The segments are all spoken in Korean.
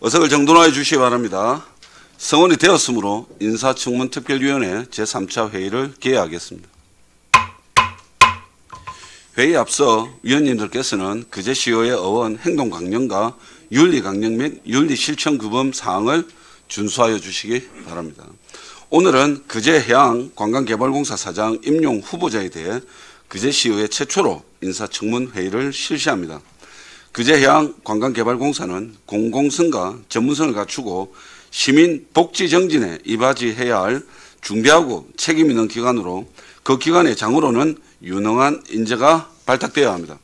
의석을 정돈하여 주시기 바랍니다. 성원이 되었으므로 인사청문특별위원회 제3차 회의를 개회하겠습니다. 회의에 앞서 위원님들께서는 그제시의회 의원 행동강령과 윤리강령 및 윤리실천규범 사항을 준수하여 주시기 바랍니다. 오늘은 그제해양관광개발공사 사장 임용 후보자에 대해 그제시의회 최초로 인사청문회의를 실시합니다. 그제해양관광개발공사는 공공성과 전문성을 갖추고 시민 복지 정진에 이바지해야 할 중대하고 책임 있는 기관으로 그 기관의 장으로는 유능한 인재가 발탁되어야 합니다.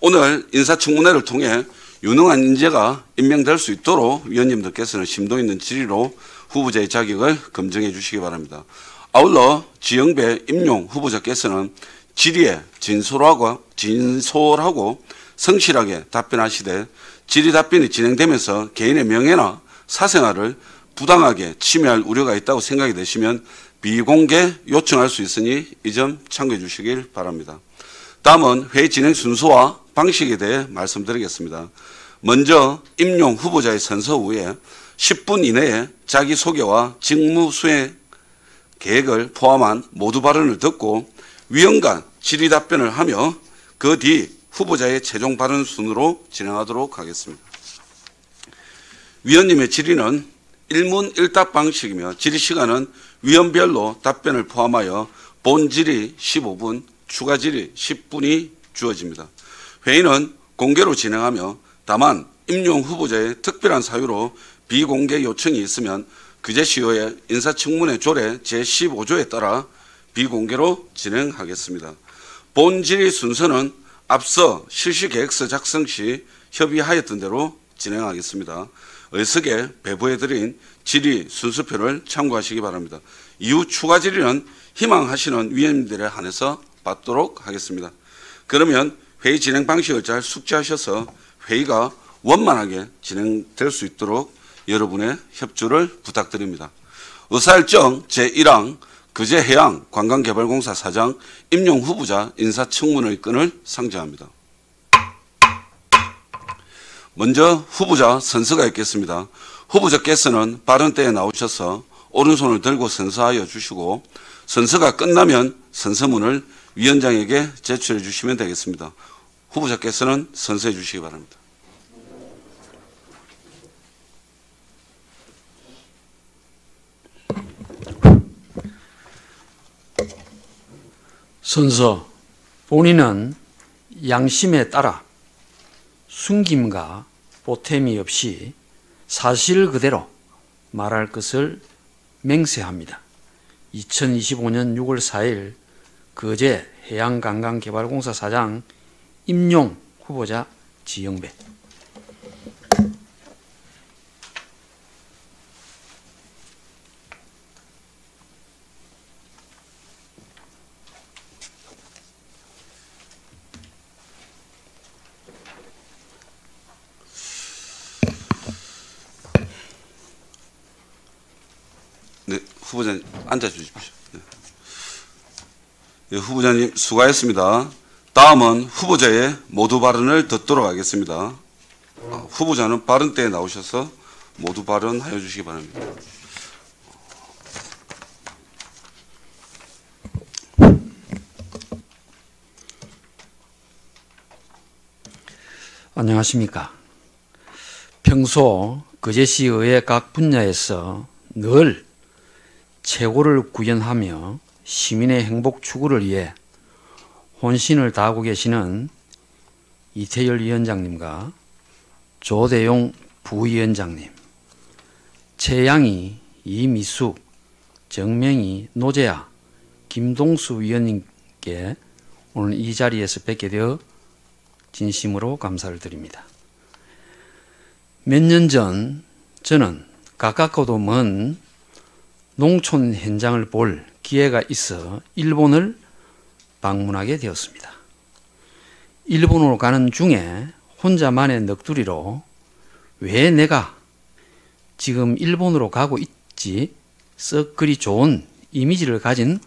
오늘 인사청문회를 통해 유능한 인재가 임명될 수 있도록 위원님들께서는 심도 있는 질의로 후보자의 자격을 검증해 주시기 바랍니다. 아울러 지영배 임용 후보자께서는 질의에 진솔하고 성실하게 답변하시되 질의 답변이 진행되면서 개인의 명예나 사생활을 부당하게 침해할 우려가 있다고 생각이 되시면 비공개 요청할 수 있으니 이 점 참고해 주시길 바랍니다. 다음은 회의 진행 순서와 방식에 대해 말씀드리겠습니다. 먼저 임용 후보자의 선서 후에 10분 이내에 자기소개와 직무 수행 계획을 포함한 모두 발언을 듣고 위원 간 질의 답변을 하며 그 뒤 후보자의 최종 발언 순으로 진행하도록 하겠습니다. 위원님의 질의는 일문 일답 방식이며 질의 시간은 위원별로 답변을 포함하여 본 질의 15분, 추가 질의 10분이 주어집니다. 회의는 공개로 진행하며 다만 임용 후보자의 특별한 사유로 비공개 요청이 있으면 그제시의회 인사청문회 조례 제15조에 따라 비공개로 진행하겠습니다. 본 질의 순서는 앞서 실시계획서 작성 시 협의하였던 대로 진행하겠습니다. 의석에 배부해드린 질의 순서표를 참고하시기 바랍니다. 이후 추가 질의는 희망하시는 위원님들에 한해서 받도록 하겠습니다. 그러면 회의 진행 방식을 잘 숙지하셔서 회의가 원만하게 진행될 수 있도록 여러분의 협조를 부탁드립니다. 의사일정 제1항 그제해양관광개발공사 사장 임용 후보자 인사청문의 건을 상정합니다. 먼저 후보자 선서가 있겠습니다. 후보자께서는 발언 때에 나오셔서 오른손을 들고 선서하여 주시고 선서가 끝나면 선서문을 위원장에게 제출해 주시면 되겠습니다. 후보자께서는 선서해 주시기 바랍니다. 선서. 본인은 양심에 따라 숨김과 보탬이 없이 사실 그대로 말할 것을 맹세합니다. 2025년 6월 4일 거제 해양관광개발공사 사장 임용 후보자 지영배. 네, 후보자님 앉아주십시오. 네, 후보자님 수고하셨습니다. 다음은 후보자의 모두 발언을 듣도록 하겠습니다. 후보자는 발언 때에 나오셔서 모두 발언하여 주시기 바랍니다. 안녕하십니까. 평소 거제시의회 각 분야에서 늘 최고를 구현하며 시민의 행복 추구를 위해 혼신을 다하고 계시는 이태열 위원장님과 조대용 부위원장님, 최양희, 이미숙, 정명희, 노재하, 김동수 위원님께 오늘 이 자리에서 뵙게 되어 진심으로 감사를 드립니다. 몇 년 전 저는 가깝고도 먼 농촌 현장을 볼 기회가 있어 일본을 방문하게 되었습니다. 일본으로 가는 중에 혼자만의 넋두리로 왜 내가 지금 일본으로 가고 있지 썩 그리 좋은 이미지를 가진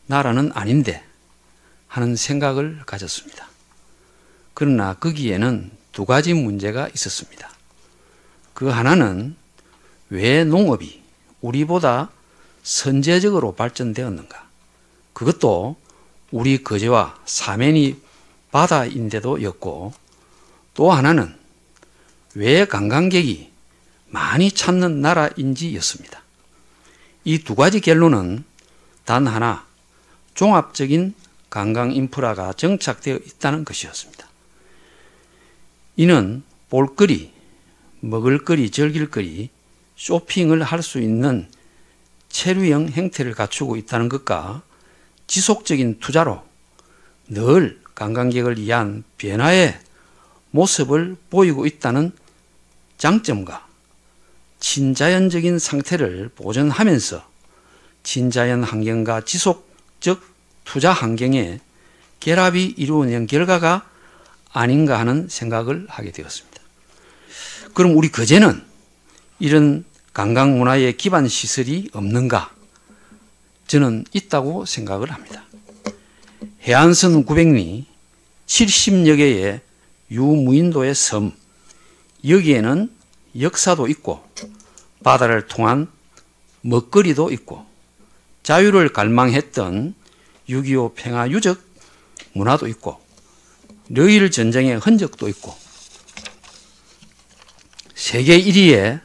나라는 아닌데 하는 생각을 가졌습니다. 그러나 거기에는 두 가지 문제가 있었습니다. 그 하나는 왜 농업이 우리보다 선제적으로 발전되었는가? 그것도 우리 거제와 사면이 바다인데도 였고, 또 하나는 왜 관광객이 많이 찾는 나라인지였습니다. 이 두 가지 결론은 단 하나, 종합적인 관광 인프라가 정착되어 있다는 것이었습니다. 이는 볼거리, 먹을거리, 즐길거리, 쇼핑을 할 수 있는 체류형 형태를 갖추고 있다는 것과 지속적인 투자로 늘 관광객을 위한 변화의 모습을 보이고 있다는 장점과 친자연적인 상태를 보존하면서 친자연 환경과 지속적 투자 환경의 결합이 이루어낸 결과가 아닌가 하는 생각을 하게 되었습니다. 그럼 우리 거제는 이런 관광 문화의 기반 시설이 없는가? 저는 있다고 생각을 합니다. 해안선 900리 70여 개의 유무인도의 섬, 여기에는 역사도 있고 바다를 통한 먹거리도 있고 자유를 갈망했던 6.25 평화 유적 문화도 있고 러일 전쟁의 흔적도 있고 세계 1위의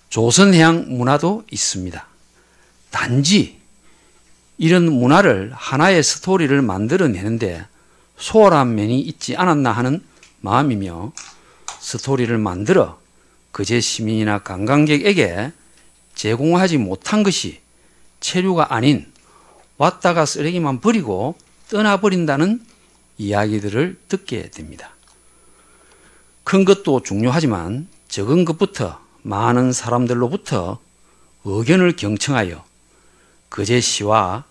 조선해양 문화도 있습니다. 단지 이런 문화를 하나의 스토리를 만들어내는데 소홀한 면이 있지 않았나 하는 마음이며, 스토리를 만들어 거제 시민이나 관광객에게 제공하지 못한 것이 체류가 아닌 왔다가 쓰레기만 버리고 떠나버린다는 이야기들을 듣게 됩니다. 큰 것도 중요하지만 적은 것부터 많은 사람들로부터 의견을 경청하여 거제시와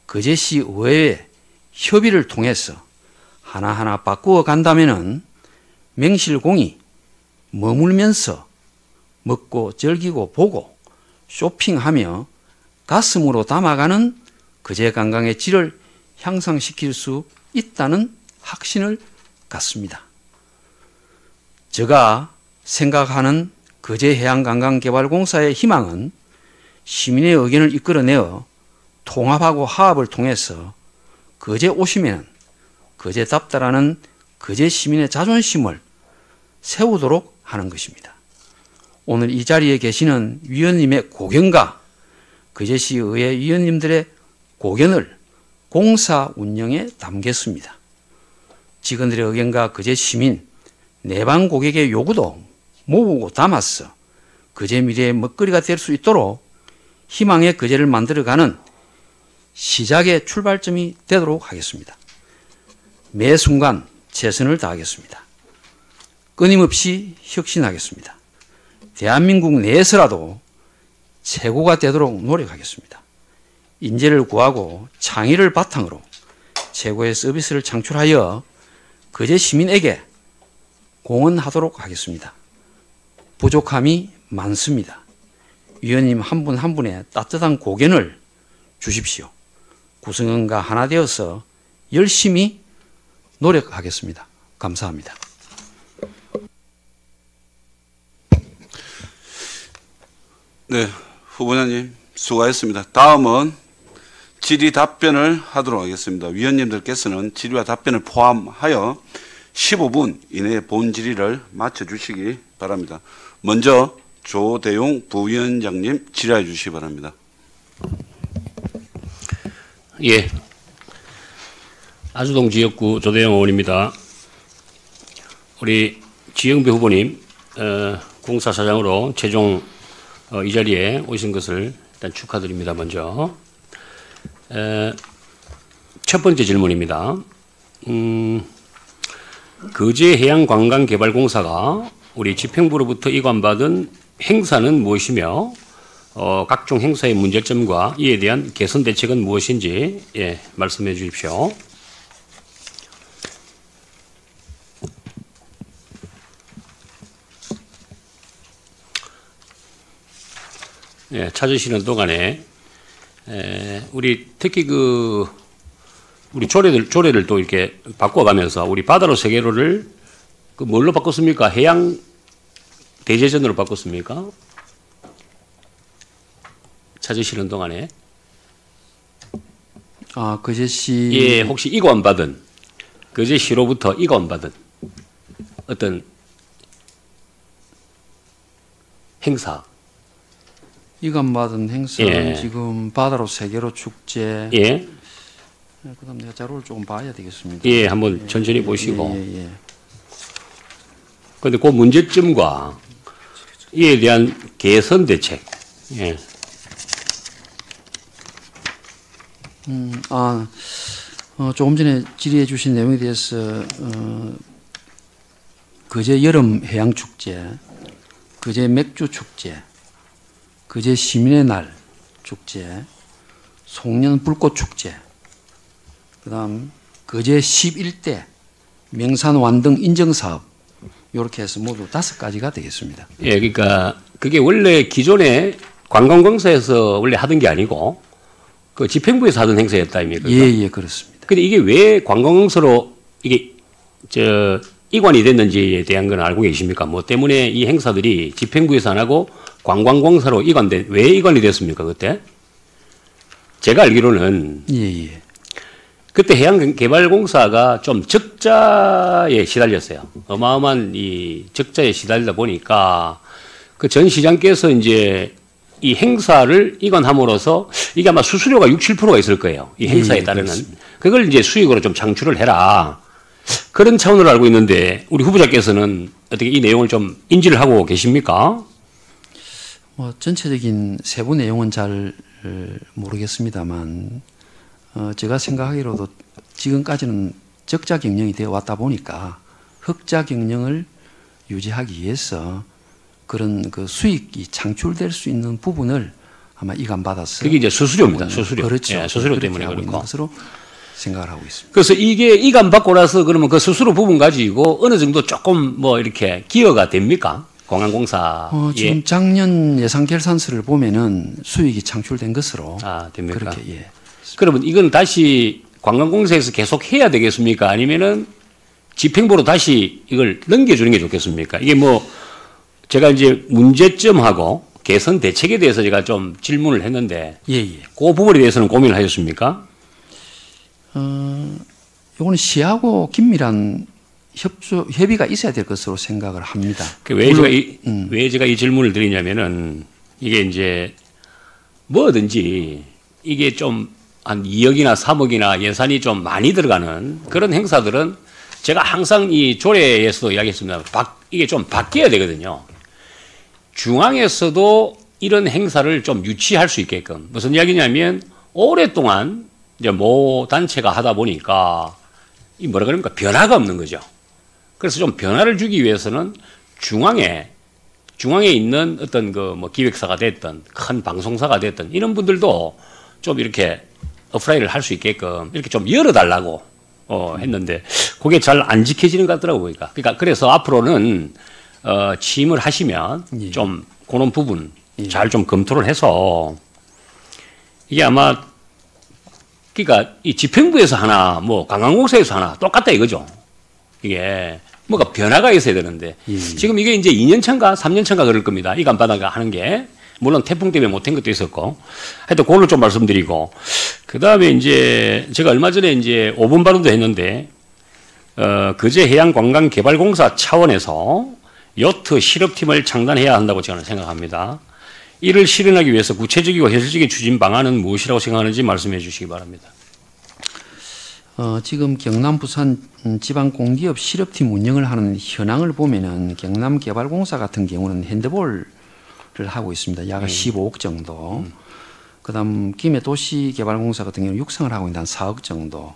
거제시 의회의 협의를 통해서 하나하나 바꾸어 간다면은 명실공히 머물면서 먹고 즐기고 보고 쇼핑하며 가슴으로 담아가는 거제 관광의 질을 향상시킬 수 있다는 확신을 갖습니다. 제가 생각하는 거제해양관광개발공사의 희망은 시민의 의견을 이끌어내어 통합하고 화합을 통해서 거제 오시면 거제답다라는 거제 시민의 자존심을 세우도록 하는 것입니다. 오늘 이 자리에 계시는 위원님의 고견과 거제시 의회 위원님들의 고견을 공사 운영에 담겼습니다. 직원들의 의견과 거제 시민, 내방 고객의 요구도 모으고 담았어 거제 미래의 먹거리가 될 수 있도록 희망의 거제를 만들어가는 시작의 출발점이 되도록 하겠습니다. 매 순간 최선을 다하겠습니다. 끊임없이 혁신하겠습니다. 대한민국 내에서라도 최고가 되도록 노력하겠습니다. 인재를 구하고 창의를 바탕으로 최고의 서비스를 창출하여 거제 시민에게 공헌하도록 하겠습니다. 부족함이 많습니다. 위원님 한 분 한 분의 따뜻한 고견을 주십시오. 구성원과 하나 되어서 열심히 노력하겠습니다. 감사합니다. 네, 후보자님 수고하셨습니다. 다음은 질의 답변을 하도록 하겠습니다. 위원님들께서는 질의와 답변을 포함하여 15분 이내에 본 질의를 마쳐주시기 바랍니다. 먼저 조대용 부위원장님 질의해 주시기 바랍니다. 예, 아주동 지역구 조대용 의원입니다. 우리 지영배 후보님 공사사장으로 최종 이 자리에 오신 것을 일단 축하드립니다. 먼저 첫 번째 질문입니다. 거제해양관광개발공사가 우리 집행부로부터 이관받은 행사는 무엇이며 각종 행사의 문제점과 이에 대한 개선 대책은 무엇인지 말씀해 주십시오. 찾으시는 동안에 우리 특히 우리 조례를 또 이렇게 바꿔가면서 우리 바다로 세계로를 뭘로 바꿨습니까? 해양 대제전으로 바꿨습니까? 찾으시는 동안에. 아, 거제시. 예, 혹시 이관받은, 거제시로부터 이관받은 어떤 행사. 이관받은 행사는 예. 지금 바다로 세계로 축제. 예. 그다음 내가 자료를 조금 봐야 되겠습니다. 예, 한번 천천히 보시고. 예. 그런데 그 문제점과 이에 대한 개선 대책. 예. 조금 전에 질의해 주신 내용에 대해서 거제 여름 해양 축제, 거제 맥주 축제, 거제 시민의 날 축제, 송년 불꽃 축제, 그다음 거제 11대 명산 완등 인증 사업 이렇게 해서 모두 5가지가 되겠습니다. 예, 그러니까 그게 원래 기존에 관광공사에서 원래 하던 게 아니고 그 집행부에서 하던 행사였다 아닙니까? 예, 그렇습니다. 근데 이게 왜 관광공사로 이게 이관이 됐는지에 대한 건 알고 계십니까? 뭐 때문에 이 행사들이 집행부에서 안 하고 관광공사로 왜 이관이 됐습니까? 그때? 제가 알기로는 예. 그때 해양개발공사가 좀 적자에 시달렸어요. 어마어마한 이 적자에 시달리다 보니까 그 전 시장께서 이제 이 행사를 이관함으로써 이게 아마 수수료가 6, 7%가 있을 거예요. 이 행사에 따르는. 그렇습니다. 그걸 이제 수익으로 좀 창출을 해라. 그런 차원으로 알고 있는데 우리 후보자께서는 어떻게 이 내용을 좀 인지를 하고 계십니까? 뭐 전체적인 세부 내용은 잘 모르겠습니다만 제가 생각하기로도 지금까지는 적자 경영이 되어 왔다 보니까 흑자 경영을 유지하기 위해서 그런 그 수익이 창출될 수 있는 부분을 아마 이관받아서 그게 이제 수수료입니다. 수수료. 그렇죠. 예, 수수료 그렇게 때문에 하고 있는 그렇고. 것으로 생각을 하고 있습니다. 그래서 이게 이관받고 나서 그러면 그 수수료 부분 가지고 어느 정도 조금 뭐 이렇게 기여가 됩니까? 공항공사. 지금 작년 예산 결산서를 보면은 수익이 창출된 것으로 됩니까? 그렇게 예. 그러면 이건 다시 관광공사에서 계속 해야 되겠습니까? 아니면은 집행부로 다시 이걸 넘겨주는 게 좋겠습니까? 이게 뭐 제가 이제 문제점하고 개선 대책에 대해서 제가 좀 질문을 했는데 예. 그 부분에 대해서는 고민을 하셨습니까? 이거는 시하고 긴밀한 협의가 있어야 될 것으로 생각을 합니다. 왜 제가 이 질문을 드리냐면은 이게 이제 뭐든지 이게 좀 한 2억이나 3억이나 예산이 좀 많이 들어가는 그런 행사들은 제가 항상 이 조례에서도 이야기했습니다. 이게 좀 바뀌어야 되거든요. 중앙에서도 이런 행사를 좀 유치할 수 있게끔 무슨 이야기냐면 오랫동안 이제 모 단체가 하다 보니까 이 뭐라 그럽니까 변화가 없는 거죠. 그래서 좀 변화를 주기 위해서는 중앙에 있는 어떤 그 뭐 기획사가 됐든 큰 방송사가 됐든 이런 분들도 좀 이렇게 어프라이를 할 수 있게끔 이렇게 좀 열어달라고 했는데 그게 잘 안 지켜지는 것 같더라고요. 보니까. 그러니까 그래서 앞으로는 취임을 하시면 좀 그런 부분 잘 좀 검토를 해서 이게 아마 그러니까 이 집행부에서 하나 뭐 관광공사에서 하나 똑같다 이거죠. 이게 뭐가 변화가 있어야 되는데 지금 이게 이제 2년차인가 3년차인가 그럴 겁니다. 이관바다가 하는 게 물론 태풍 때문에 못한 것도 있었고 하여튼 그걸로 좀 말씀드리고 그다음에 이제 제가 얼마 전에 이제 5분 발언도 했는데 거제 해양관광개발공사 차원에서 요트 실업팀을 창단해야 한다고 저는 생각합니다. 이를 실현하기 위해서 구체적이고 현실적인 추진 방안은 무엇이라고 생각하는지 말씀해 주시기 바랍니다. 지금 경남 부산 지방 공기업 실업팀 운영을 하는 현황을 보면은 경남개발공사 같은 경우는 핸드볼을 하고 있습니다. 약 15억 정도. 그다음 김해도시개발공사 같은 경우는 육성을 하고 있는 한 4억 정도.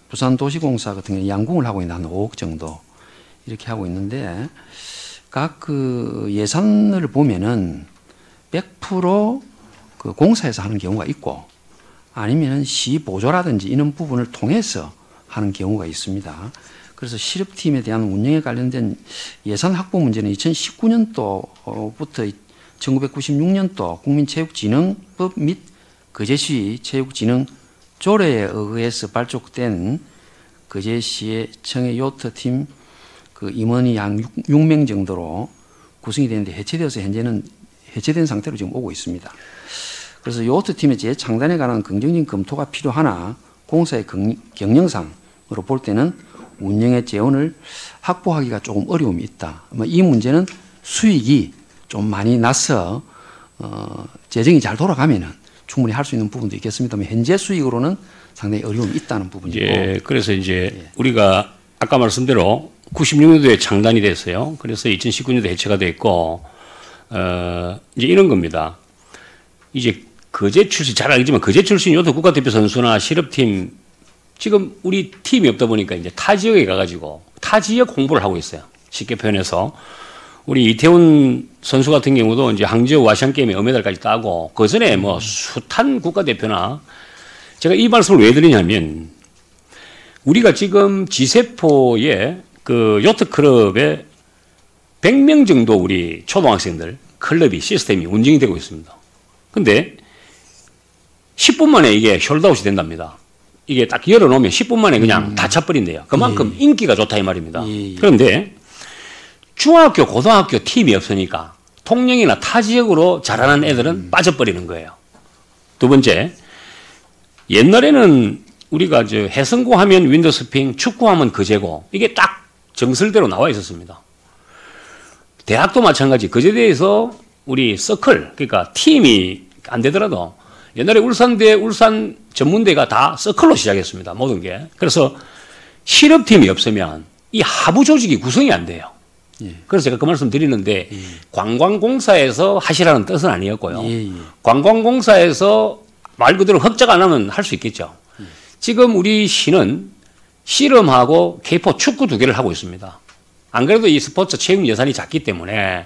부산도시공사 같은 경우는 양궁을 하고 있는 한 5억 정도 이렇게 하고 있는데 각 그 예산을 보면은 100% 그 공사에서 하는 경우가 있고 아니면 시 보조라든지 이런 부분을 통해서 하는 경우가 있습니다. 그래서 실업팀에 대한 운영에 관련된 예산 확보 문제는 2019년도부터 1996년도 국민체육진흥법 및 거제시 체육진흥 조례에 의해서 발족된 거제시의 청해 요트팀 그 그 임원이 한 6명 정도로 구성이 되는데 해체되어서 현재는 해체된 상태로 지금 오고 있습니다. 그래서 요트 팀의 재창단에 관한 긍정적인 검토가 필요하나 공사의 경영상으로 볼 때는 운영의 재원을 확보하기가 조금 어려움이 있다. 이 문제는 수익이 좀 많이 나서 재정이 잘 돌아가면은 충분히 할 수 있는 부분도 있겠습니다만 현재 수익으로는 상당히 어려움이 있다는 부분이고. 예, 그래서 이제 우리가 아까 말씀대로 96년도에 창단이 됐어요. 그래서 2019년도 해체가 됐고, 이제 이런 겁니다. 이제 거제 출신, 잘 알겠지만 거제 출신 요트 국가대표 선수나 실업팀, 지금 우리 팀이 없다 보니까 이제 타 지역에 가가지고 타 지역 홍보를 하고 있어요. 쉽게 표현해서. 우리 이태훈 선수 같은 경우도 이제 항저우 아시안게임에 금메달까지 따고, 그 전에 뭐 숱한 국가대표나, 제가 이 말씀을 왜 드리냐면, 우리가 지금 지세포의 그 요트클럽에 100명 정도 우리 초등학생들 클럽이 시스템이 운영이 되고 있습니다. 근데 10분 만에 이게 숄드아웃이 된답니다. 이게 딱 열어놓으면 10분 만에 그냥 다 차버린대요. 그만큼 인기가 좋다 이 말입니다. 그런데 중학교, 고등학교 팀이 없으니까 통영이나 타 지역으로 자라는 애들은 빠져버리는 거예요. 두 번째, 옛날에는 우리가 저 해성고 하면 윈더스핑, 축구하면 거제고, 이게 딱 정설대로 나와 있었습니다. 대학도 마찬가지. 거제대에서 우리 서클, 그러니까 팀이 안 되더라도 옛날에 울산대, 울산 전문대가 다 서클로 시작했습니다. 모든 게. 그래서 실업팀이 없으면 이 하부 조직이 구성이 안 돼요. 그래서 제가 그 말씀 드리는데 관광공사에서 하시라는 뜻은 아니었고요. 관광공사에서 말 그대로 흑작 안 하면 할 수 있겠죠. 지금 우리 시는 씨름하고 K4 축구 2개를 하고 있습니다. 안 그래도 이 스포츠 체육 예산이 작기 때문에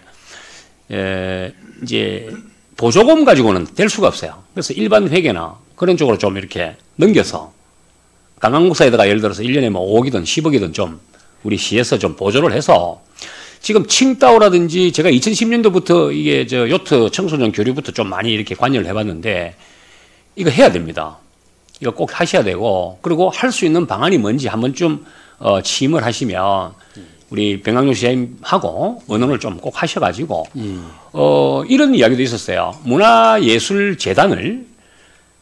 이제 보조금 가지고는 될 수가 없어요. 그래서 일반 회계나 그런 쪽으로 좀 이렇게 넘겨서 관광공사에다가 예를 들어서 1년에 뭐 5억이든 10억이든 좀 우리 시에서 좀 보조를 해서 지금 칭따오라든지 제가 2010년도부터 이게 저 요트 청소년 교류부터 좀 많이 이렇게 관여를 해봤는데 이거 해야 됩니다. 이거 꼭 하셔야 되고, 그리고 할 수 있는 방안이 뭔지 한 번쯤 취임을 하시면 우리 병강용 시장님하고 의논을 좀 꼭 하셔가지고 이런 이야기도 있었어요. 문화예술재단을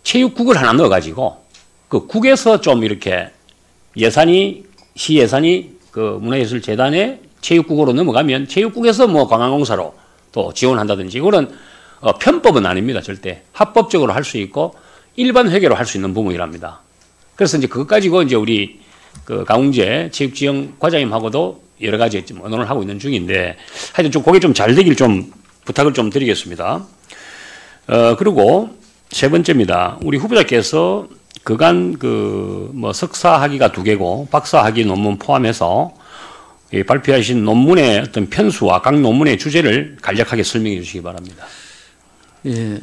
체육국을 하나 넣어가지고 그 국에서 좀 이렇게 예산이 시 예산이 그 문화예술재단에 체육국으로 넘어가면 체육국에서 뭐 관광공사로 또 지원한다든지 그런 편법은 아닙니다. 절대 합법적으로 할 수 있고 일반 회계로 할 수 있는 부분이랍니다. 그래서 이제 그것 가지고 이제 우리 그 강웅재 체육지원 과장님하고도 여러 가지 좀 의논을 하고 있는 중인데 하여튼 좀 그게 좀 잘 되길 좀 부탁을 좀 드리겠습니다. 그리고 세 번째입니다. 우리 후보자께서 그간 그 뭐 석사 학위가 2개고 박사 학위 논문 포함해서 발표하신 논문의 어떤 편수와 각 논문의 주제를 간략하게 설명해 주시기 바랍니다. 예,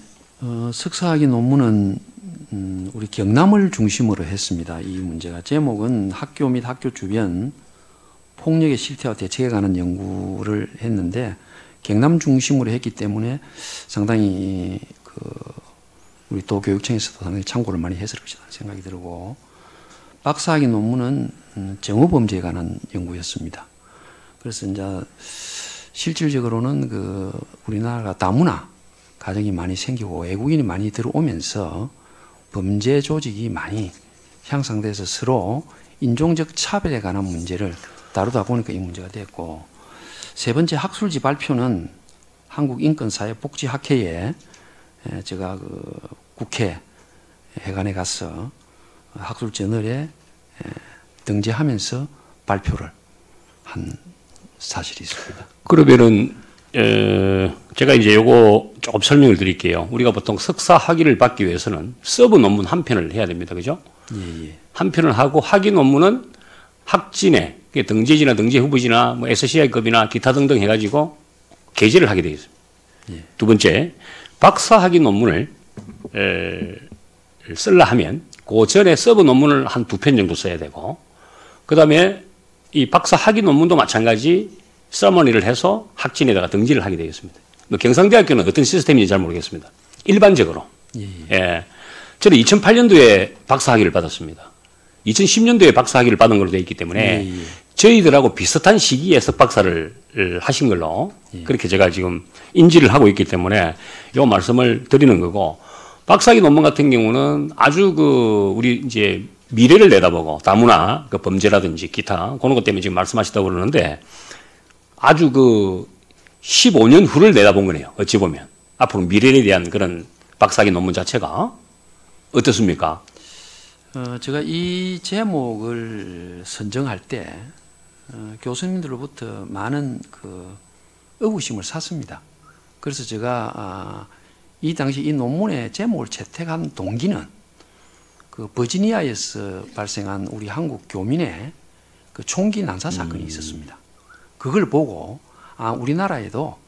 석사 학위 논문은 우리 경남을 중심으로 했습니다. 이 문제가 제목은 학교 및 학교 주변 폭력의 실태와 대책에 관한 연구를 했는데 경남 중심으로 했기 때문에 상당히 그 우리 도교육청에서도 상당히 참고를 많이 했을 것이다 생각이 들고 박사학위 논문은 정오범죄에 관한 연구였습니다. 그래서 이제 실질적으로는 그 우리나라가 다문화 가정이 많이 생기고 외국인이 많이 들어오면서 범죄 조직이 많이 향상돼서 서로 인종적 차별에 관한 문제를 다루다 보니까 이 문제가 됐고 세 번째 학술지 발표는 한국인권사회복지학회에 제가 그 국회 회관에 가서 학술저널에 등재하면서 발표를 한 사실이 있습니다. 그러면은 제가 이제 요거 조금 설명을 드릴게요. 우리가 보통 석사 학위를 받기 위해서는 서브 논문 한 편을 해야 됩니다. 그죠? 예. 한 편을 하고 학위 논문은 학진에 등재지나 등재 후보지나 뭐 SCI급이나 기타 등등 해가지고 게재를 하게 되어 있습니다. 예. 두 번째, 박사 학위 논문을 쓰려 하면 그 전에 서브 논문을 한 2편 정도 써야 되고 그 다음에 이 박사 학위 논문도 마찬가지 서머니를 해서 학진에다가 등재를 하게 되어 있습니다. 경상대학교는 어떤 시스템인지 잘 모르겠습니다. 일반적으로. 예. 저는 2008년도에 박사 학위를 받았습니다. 2010년도에 박사 학위를 받은 걸로 되어 있기 때문에 저희들하고 비슷한 시기에 석박사를 하신 걸로 그렇게 제가 지금 인지를 하고 있기 때문에 요 말씀을 드리는 거고, 박사학위 논문 같은 경우는 아주 우리 이제 미래를 내다보고 다문화 범죄라든지 기타 그런 것 때문에 지금 말씀하시다고 그러는데 아주 15년 후를 내다본 거네요. 어찌 보면 앞으로 미래에 대한 그런 박사학위 논문 자체가 어떻습니까? 제가 이 제목을 선정할 때 교수님들로부터 많은 의구심을 샀습니다. 그래서 제가 이 당시 이 논문의 제목을 채택한 동기는 버지니아에서 발생한 우리 한국 교민의 총기 난사 사건이 있었습니다. 그걸 보고 우리나라에도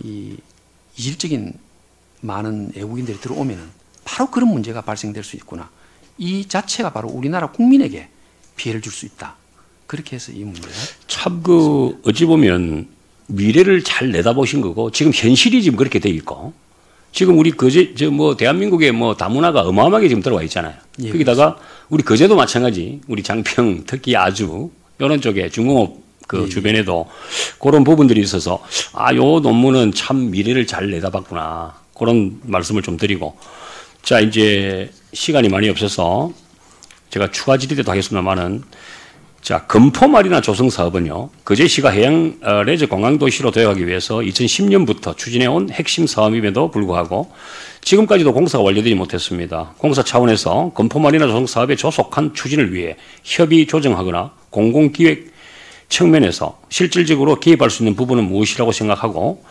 이 이질적인 많은 외국인들이 들어오면은 바로 그런 문제가 발생될 수 있구나. 이 자체가 바로 우리나라 국민에게 피해를 줄 수 있다. 그렇게 해서 이 문제가 참 어찌 보면 미래를 잘 내다보신 거고, 지금 현실이 지금 그렇게 돼 있고, 지금 우리 대한민국에 다문화가 어마어마하게 지금 들어와 있잖아요. 예, 거기다가 우리 거제도 마찬가지, 우리 장평 특히 아주 이런 쪽에 중공업 주변에도 그런 부분들이 있어서 요 논문은 참 미래를 잘 내다봤구나, 그런 말씀을 좀 드리고, 자 이제 시간이 많이 없어서 제가 추가 질의도 하겠습니다만은, 자, 금포마리나 조성 사업은요, 거제시가 해양 레저 관광도시로 도약하기 위해서 2010년부터 추진해온 핵심 사업임에도 불구하고 지금까지도 공사가 완료되지 못했습니다. 공사 차원에서 금포마리나 조성 사업의 조속한 추진을 위해 협의 조정하거나 공공기획 측면에서 실질적으로 개입할 수 있는 부분은 무엇이라고 생각하고,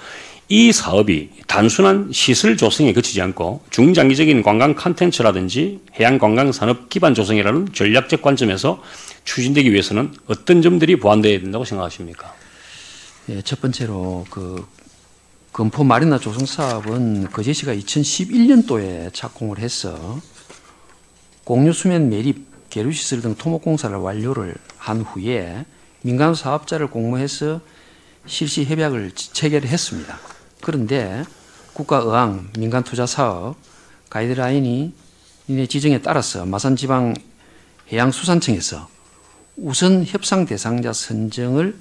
이 사업이 단순한 시설 조성에 그치지 않고 중장기적인 관광 콘텐츠라든지 해양 관광 산업 기반 조성이라는 전략적 관점에서 추진되기 위해서는 어떤 점들이 보완되어야 된다고 생각하십니까? 예, 첫 번째로 금포 마리나 조성 사업은 거제시가 2011년도에 착공을 해서 공유 수면 매립, 계류 시설 등 토목 공사를 완료를 한 후에 민간 사업자를 공모해서 실시 협약을 체결했습니다. 그런데 국가의항 민간 투자 사업 가이드라인이 지정에 따라서 마산지방 해양수산청에서 우선 협상 대상자 선정을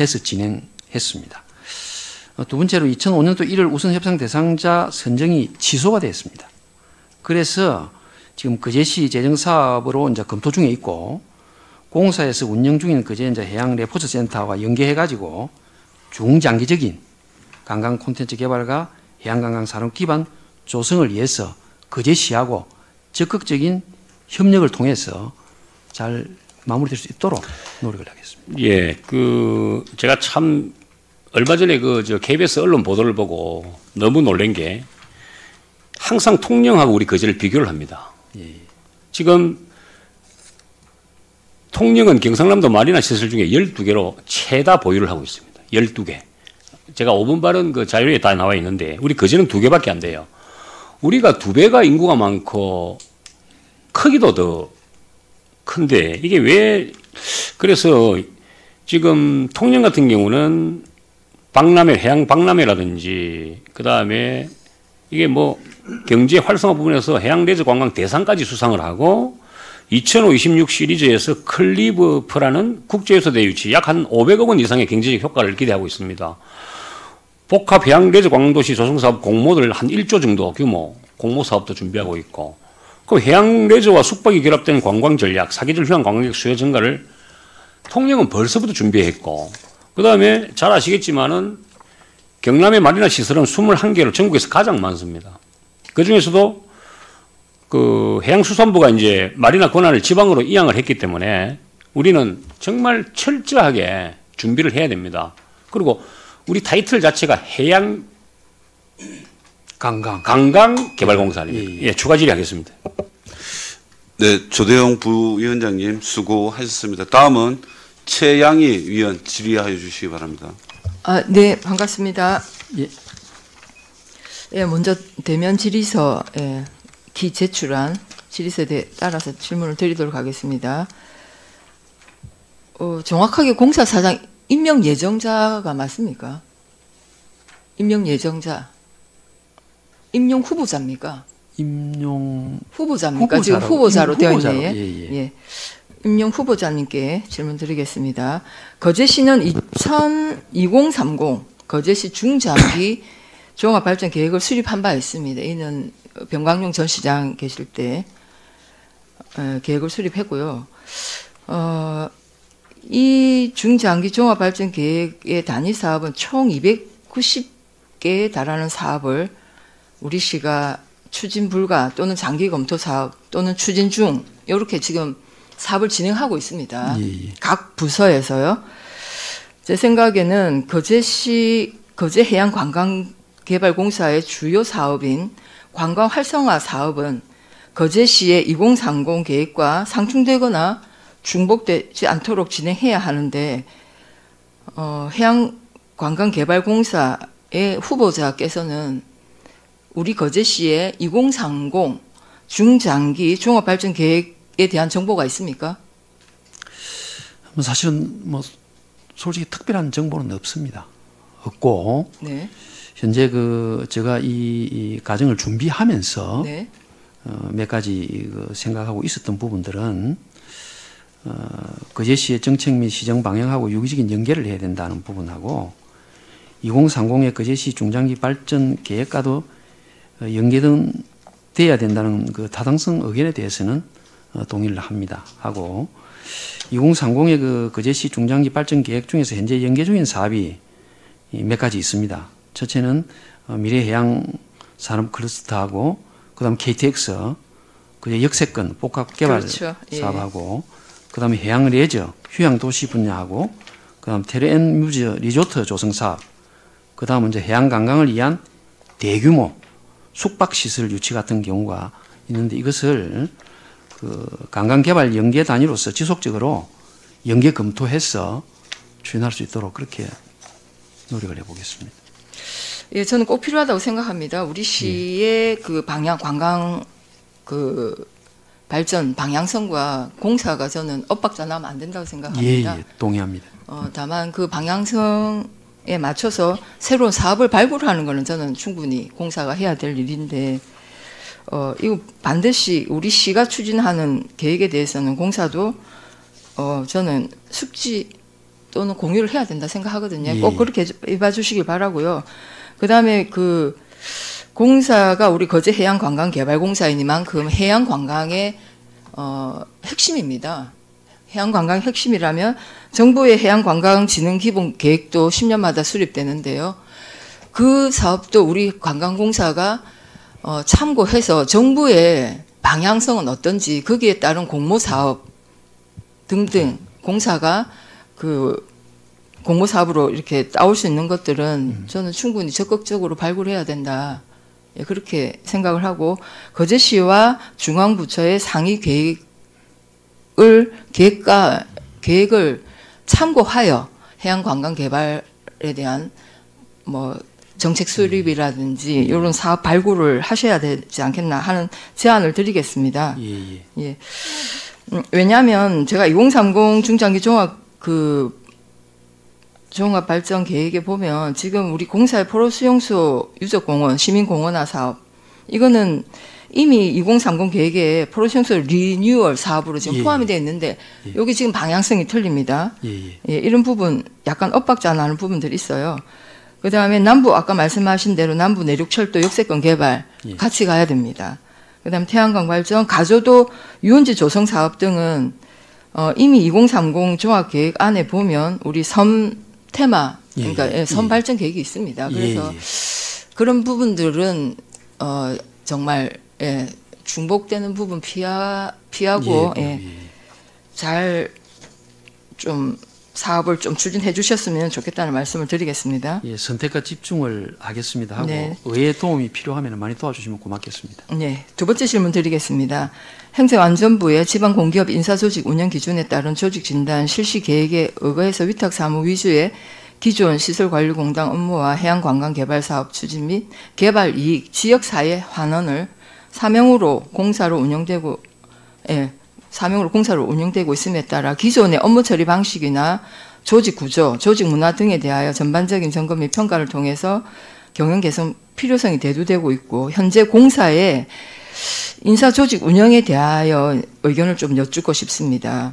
해서 진행했습니다. 두 번째로 2005년도 1월 우선 협상 대상자 선정이 취소가 되었습니다. 그래서 지금 거제시 재정사업으로 이제 검토 중에 있고, 공사에서 운영 중인 거제 해양 레포츠 센터와 연계해가지고 중장기적인 관광 콘텐츠 개발과 해양관광 산업 기반 조성을 위해서 거제시하고 적극적인 협력을 통해서 잘 마무리될 수 있도록 노력을 하겠습니다. 예, 제가 참 얼마 전에 KBS 언론 보도를 보고 너무 놀란 게, 항상 통영하고 우리 거제를 비교를 합니다. 예. 지금 통영은 경상남도 마리나 시설 중에 12개로 최다 보유를 하고 있습니다. 12개. 제가 5분 발언 자료에 다 나와 있는데 우리 거제는 2개밖에 안 돼요. 우리가 2배가 인구가 많고 크기도 더 큰데 이게 왜, 그래서 지금 통영 같은 경우는 박람회, 해양 박람회라든지 그다음에 이게 경제 활성화 부분에서 해양 레저 관광 대상까지 수상을 하고 2025-26 시리즈에서 클리브프라는 국제유소대 유치 약 한 500억 원 이상의 경제적 효과를 기대하고 있습니다. 복합 해양 레저 관광도시 조성사업 공모를 한 1조 정도 규모 공모 사업도 준비하고 있고, 그 해양 레저와 숙박이 결합된 관광 전략, 사계절 휴양 관광객 수요 증가를 통영은 벌써부터 준비했고, 그 다음에 잘 아시겠지만은 경남의 마리나 시설은 21개로 전국에서 가장 많습니다. 그 중에서도 해양수산부가 이제 마리나 권한을 지방으로 이양을 했기 때문에 우리는 정말 철저하게 준비를 해야 됩니다. 그리고 우리 타이틀 자체가 해양 관광개발공사 아닙니까? 예, 추가 질의하겠습니다. 네, 조대영 부위원장님 수고하셨습니다. 다음은 최양희 위원 질의하여 주시기 바랍니다. 네, 반갑습니다. 예. 예, 먼저 대면 질의서에 제출한 질의서에 따라서 질문을 드리도록 하겠습니다. 정확하게 공사사장 임명 예정자가 맞습니까? 임명 예정자. 임용 후보자입니까? 임용 후보자입니까? 지금 후보자로 되어 있네요. 예. 임용 후보자님께 질문 드리겠습니다. 거제시는 2030 거제시 중장기 종합발전 계획을 수립한 바 있습니다. 이는 병광용 전 시장 계실 때 계획을 수립했고요. 이 중장기 종합발전 계획의 단위 사업은 총 290개에 달하는 사업을 우리 시가 추진 불가 또는 장기 검토 사업 또는 추진 중 이렇게 지금 사업을 진행하고 있습니다. 예. 각 부서에서요. 제 생각에는 거제시 거제해양관광개발공사의 주요 사업인 관광 활성화 사업은 거제시의 2030 계획과 상충되거나 중복되지 않도록 진행해야 하는데 해양관광개발공사의 후보자께서는 우리 거제시의 2030 중장기 종합발전 계획에 대한 정보가 있습니까? 사실은 뭐 솔직히 특별한 정보는 없습니다. 없고 네. 현재 제가 이 과정을 준비하면서 네. 몇 가지 생각하고 있었던 부분들은 거제시의 정책 및 시정 방향하고 유기적인 연계를 해야 된다는 부분하고 2030의 거제시 중장기 발전 계획과도 연계돼야 된다는 그 타당성 의견에 대해서는 동의를 합니다. 하고 2030의 거제시 중장기 발전 계획 중에서 현재 연계 중인 사업이 몇 가지 있습니다. 첫째는 미래해양 산업클러스터하고 그다음 KTX 그제 역세권 복합개발 그렇죠. 예. 사업하고 그다음에 해양 레저 휴양 도시 분야하고 그다음 테레앤뮤즈 리조트 조성 사업 그다음은 이제 해양 관광을 위한 대규모 숙박 시설 유치 같은 경우가 있는데 이것을 관광개발 연계 단위로서 지속적으로 연계 검토해서 추진할 수 있도록 그렇게 노력을 해보겠습니다. 예, 저는 꼭 필요하다고 생각합니다. 우리 시의 그 방향, 관광 발전 방향성과 공사가 저는 엇박자나면 안 된다고 생각합니다. 예, 동의합니다. 다만 그 방향성에 맞춰서 새로운 사업을 발굴하는 것은 저는 충분히 공사가 해야 될 일인데, 이거 반드시 우리 시가 추진하는 계획에 대해서는 공사도 저는 숙지 또는 공유를 해야 된다 생각하거든요. 꼭 그렇게 해봐 주시길 바라고요. 그다음에 그 공사가 우리 거제해양관광개발공사이니만큼 해양관광의 핵심입니다. 해양관광의 핵심이라면 정부의 해양관광진흥기본계획도 10년마다 수립되는데요. 그 사업도 우리 관광공사가 참고해서 정부의 방향성은 어떤지 거기에 따른 공모사업 등등 공사가 그 공모사업으로 이렇게 따올 수 있는 것들은 저는 충분히 적극적으로 발굴해야 된다. 예, 그렇게 생각을 하고 거제시와 중앙부처의 상위 계획을 참고하여 해양관광 개발에 대한 뭐 정책 수립이라든지 이런 사업 발굴을 하셔야 되지 않겠나 하는 제안을 드리겠습니다. 예. 왜냐하면 제가 2030 중장기 종합 발전 계획에 보면 지금 우리 공사의 포로 수용소 유적공원, 시민공원화 사업 이거는 이미 2030 계획에 포로 수용소 리뉴얼 사업으로 지금 포함이 되어 있는데 여기 지금 방향성이 틀립니다. 예, 이런 부분 약간 엇박자 나는 부분들이 있어요. 그다음에 남부 아까 말씀하신 대로 남부 내륙철도 역세권 개발 같이 가야 됩니다. 그다음 태양광 발전, 가조도 유원지 조성 사업 등은 이미 2030 종합계획 안에 보면 우리 섬 테마, 그러니까 섬 발전 계획이 있습니다. 그래서 그런 부분들은 정말 중복되는 부분 피하고 잘 좀 사업을 좀 추진해 주셨으면 좋겠다는 말씀을 드리겠습니다. 예, 선택과 집중을 하겠습니다 하고 의회의 도움이 필요하면 많이 도와주시면 고맙겠습니다. 네, 두 번째 질문 드리겠습니다. 행정안전부의 지방공기업 인사조직 운영 기준에 따른 조직 진단 실시 계획에 의거해서 위탁사무 위주의 기존 시설관리공단 업무와 해양관광개발사업 추진 및 개발 이익, 지역사회 환원을 사명으로 공사로 운영되고 있음에 따라 기존의 업무 처리 방식이나 조직 구조, 조직 문화 등에 대하여 전반적인 점검 및 평가를 통해서 경영 개선 필요성이 대두되고 있고 현재 공사의 인사 조직 운영에 대하여 의견을 좀 여쭙고 싶습니다.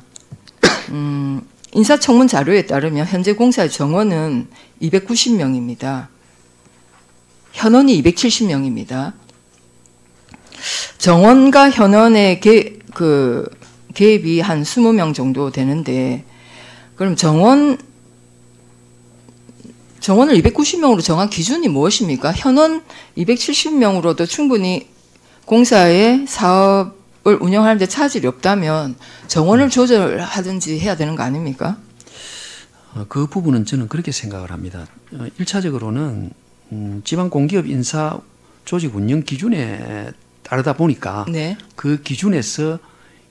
인사청문 자료에 따르면 현재 공사의 정원은 290명입니다. 현원이 270명입니다. 정원과 현원의 개입이 한 20명 정도 되는데, 그럼 정원을 290명으로 정한 기준이 무엇입니까? 현원 270명으로도 충분히 공사의 사업을 운영하는 데 차질이 없다면 정원을 조절하든지 해야 되는 거 아닙니까? 그 부분은 저는 그렇게 생각을 합니다. 1차적으로는 지방공기업 인사 조직 운영 기준에 따르다 보니까 네. 그 기준에서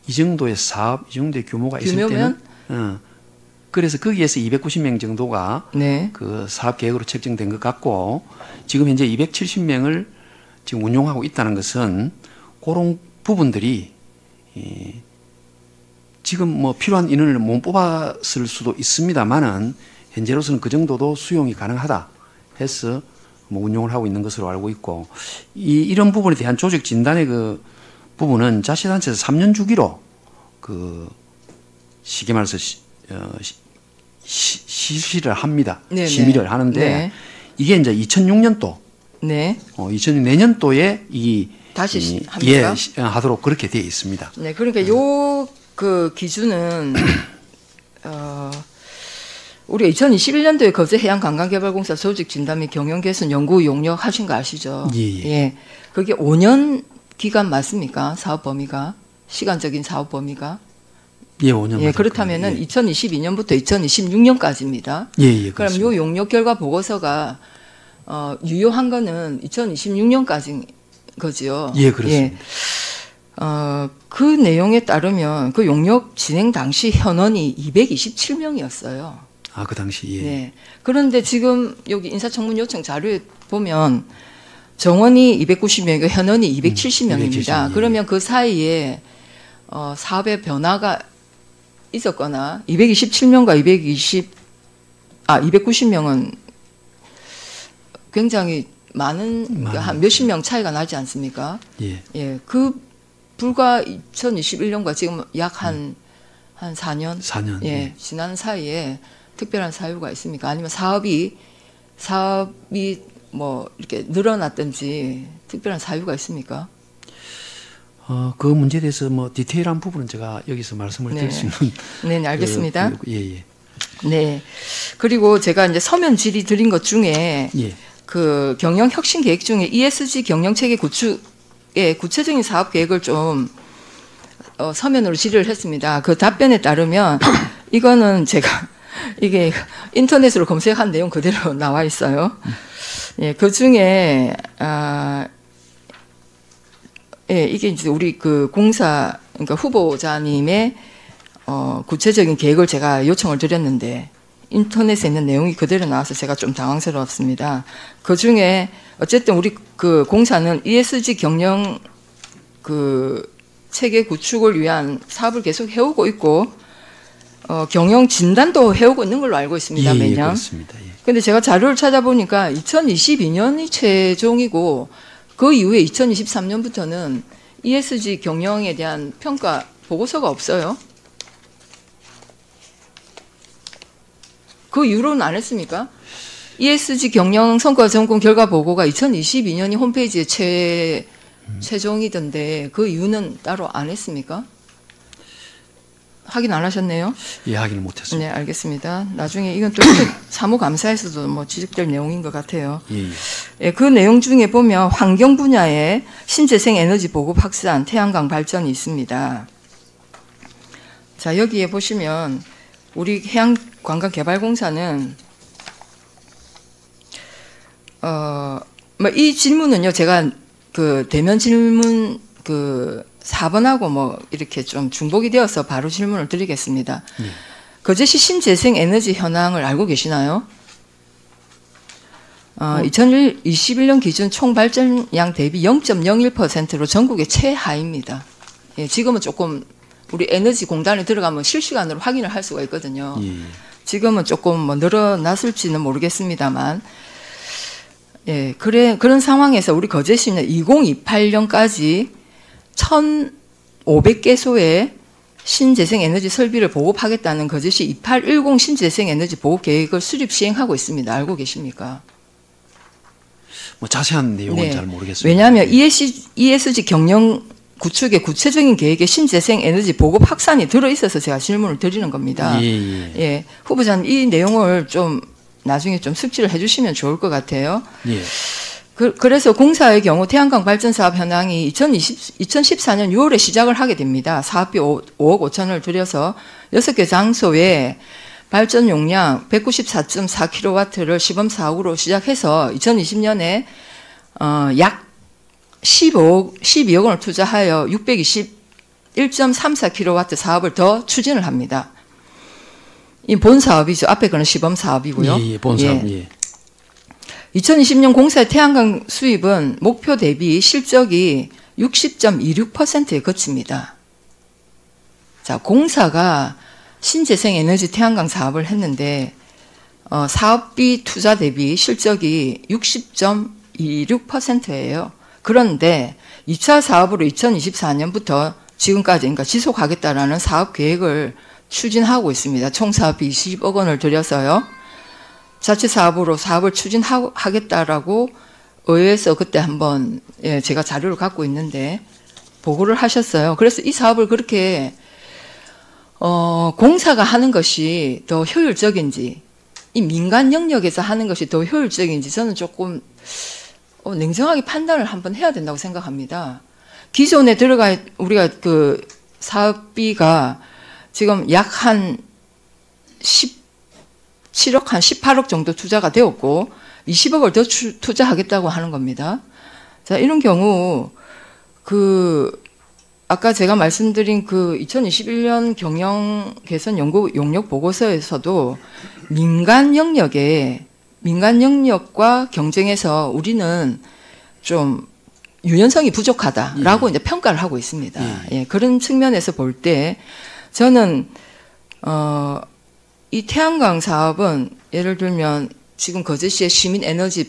이 정도의 사업, 이 정도의 규모가 있을 규모면? 때는 그래서 거기에서 290명 정도가 네. 그 사업 계획으로 책정된 것 같고, 지금 현재 270명을 지금 운용하고 있다는 것은 그런 부분들이 지금 뭐 필요한 인원을 못 뽑았을 수도 있습니다만은 현재로서는 그 정도도 수용이 가능하다 해서 뭐 운용을 하고 있는 것으로 알고 있고, 이런 부분에 대한 조직 진단의 그 부분은 자치단체에서 3년 주기로 그 쉽게 말해서 실시를 합니다. 네네. 심의를 하는데 네. 이게 이제 2006년도, 네. 2006년도에 다시 합니까? 하도록 그렇게 되어 있습니다. 네. 그러니까 요 그 기준은 우리 2021년도에 거제해양관광개발공사 조직 진단 및 경영 개선 연구 용역 하신 거 아시죠? 예. 예. 그게 5년 기간 맞습니까? 사업 범위가, 시간적인 사업 범위가? 예, 5년. 예, 그렇다면은 2022년부터 2026년까지입니다. 예, 그럼 요 용역 결과 보고서가 유효한 거는 2026년까지인 거지요. 예, 그렇습니다. 예. 그 내용에 따르면 그 용역 진행 당시 현원이 227명이었어요. 아, 그 당시. 예. 네. 그런데 지금 여기 인사청문 요청 자료에 보면 정원이 290명이고 현원이 270명입니다. 270명, 예. 그러면 그 사이에 사업의 변화가 있었거나 227명과 290명은 굉장히 많은 한 몇십 명 차이가 나지 않습니까? 예. 예. 그 불과 2021년과 지금 약 한 4년 4년. 예, 예. 지난 사이에 특별한 사유가 있습니까? 아니면 사업이 뭐 이렇게 늘어났든지 특별한 사유가 있습니까? 그 문제에 대해서 뭐 디테일한 부분은 제가 여기서 말씀을 드릴 수 있는. 네, 알겠습니다. 예. 네. 그리고 제가 이제 서면 질의 드린 것 중에 예. 그 경영 혁신 계획 중에 ESG 경영 체계 구축의 구체적인 사업 계획을 좀 서면으로 질의를 했습니다. 그 답변에 따르면 이거는 제가 이게 인터넷으로 검색한 내용 그대로 나와 있어요. 예, 그 중에 예, 이게 이제 우리 그 공사 그러니까 후보자님의 구체적인 계획을 제가 요청을 드렸는데 인터넷에 있는 내용이 그대로 나와서 제가 좀 당황스러웠습니다. 그 중에 어쨌든 우리 그 공사는 ESG 경영 그 체계 구축을 위한 사업을 계속 해오고 있고 경영 진단도 해오고 있는 걸로 알고 있습니다. 매년. 예, 그렇습니다. 예. 근데 제가 자료를 찾아보니까 2022년이 최종이고 그 이후에 2023년부터는 ESG 경영에 대한 평가 보고서가 없어요. 그 이후로는 안 했습니까? ESG 경영 성과 점검 결과 보고가 2022년이 홈페이지에 최종이던데 그 이유는 따로 안 했습니까? 확인 안 하셨네요. 예, 확인을 못했습니다. 네, 알겠습니다. 나중에 이건 또 사무감사에서도 뭐 지적될 내용인 것 같아요. 예. 예, 그 내용 중에 보면 환경 분야에 신재생 에너지 보급 확산, 태양광 발전이 있습니다. 자, 여기에 보시면 우리 해양관광개발공사는 뭐 이 질문은요, 제가 그 대면 질문 그 4번하고 뭐 이렇게 좀 중복이 되어서 바로 질문을 드리겠습니다. 거제시 신재생 에너지 현황을 알고 계시나요? 2021년 기준 총 발전량 대비 0.01%로 전국의 최하입니다. 예, 지금은 조금 우리 에너지 공단에 들어가면 실시간으로 확인을 할 수가 있거든요. 예. 지금은 조금 뭐 늘어났을지는 모르겠습니다만, 예, 그런 상황에서 우리 거제시는 2028년까지 1,500개소의 신재생에너지 설비를 보급하겠다는 거짓이 2810 신재생에너지 보급 계획을 수립 시행하고 있습니다. 알고 계십니까? 뭐 자세한 내용은 네. 잘 모르겠습니다. 왜냐하면 ESG 경영 구축의 구체적인 계획에 신재생에너지 보급 확산이 들어있어서 제가 질문을 드리는 겁니다. 예, 후보자님 이 내용을 좀 나중에 좀 숙지를 해주시면 좋을 것 같아요. 예. 그래서 공사의 경우 태양광 발전 사업 현황이 2014년 6월에 시작을 하게 됩니다. 사업비 5억 5천을 들여서 6개 장소에 발전 용량 194.4kW를 시범 사업으로 시작해서 2020년에 약 12억 원을 투자하여 621.34kW 사업을 더 추진을 합니다. 이 본 사업이죠. 앞에 거는 시범 사업이고요. 예, 본 사업. 예. 2020년 공사의 태양광 수입은 목표 대비 실적이 60.26%에 그칩니다. 자, 공사가 신재생 에너지 태양광 사업을 했는데 사업비 투자 대비 실적이 60.26%예요. 그런데 2차 사업으로 2024년부터 지금까지 그러니까 지속하겠다라는 사업 계획을 추진하고 있습니다. 총 사업비 20억 원을 들여서요. 자체 사업으로 사업을 추진하겠다라고 의회에서 그때 한번 제가 자료를 갖고 있는데 보고를 하셨어요. 그래서 이 사업을 그렇게 공사가 하는 것이 더 효율적인지 이 민간 영역에서 하는 것이 더 효율적인지 저는 조금 냉정하게 판단을 한번 해야 된다고 생각합니다. 기존에 우리가 그 사업비가 지금 약 한 17억, 한 18억 정도 투자가 되었고 20억을 더 투자하겠다고 하는 겁니다. 자, 이런 경우 아까 제가 말씀드린 2021년 경영 개선 연구 용역 보고서에서도 민간 영역과 경쟁해서 우리는 좀 유연성이 부족하다라고 이제 평가를 하고 있습니다. 예, 그런 측면에서 볼 때 저는 이 태양광 사업은 예를 들면 지금 거제시의 시민에너지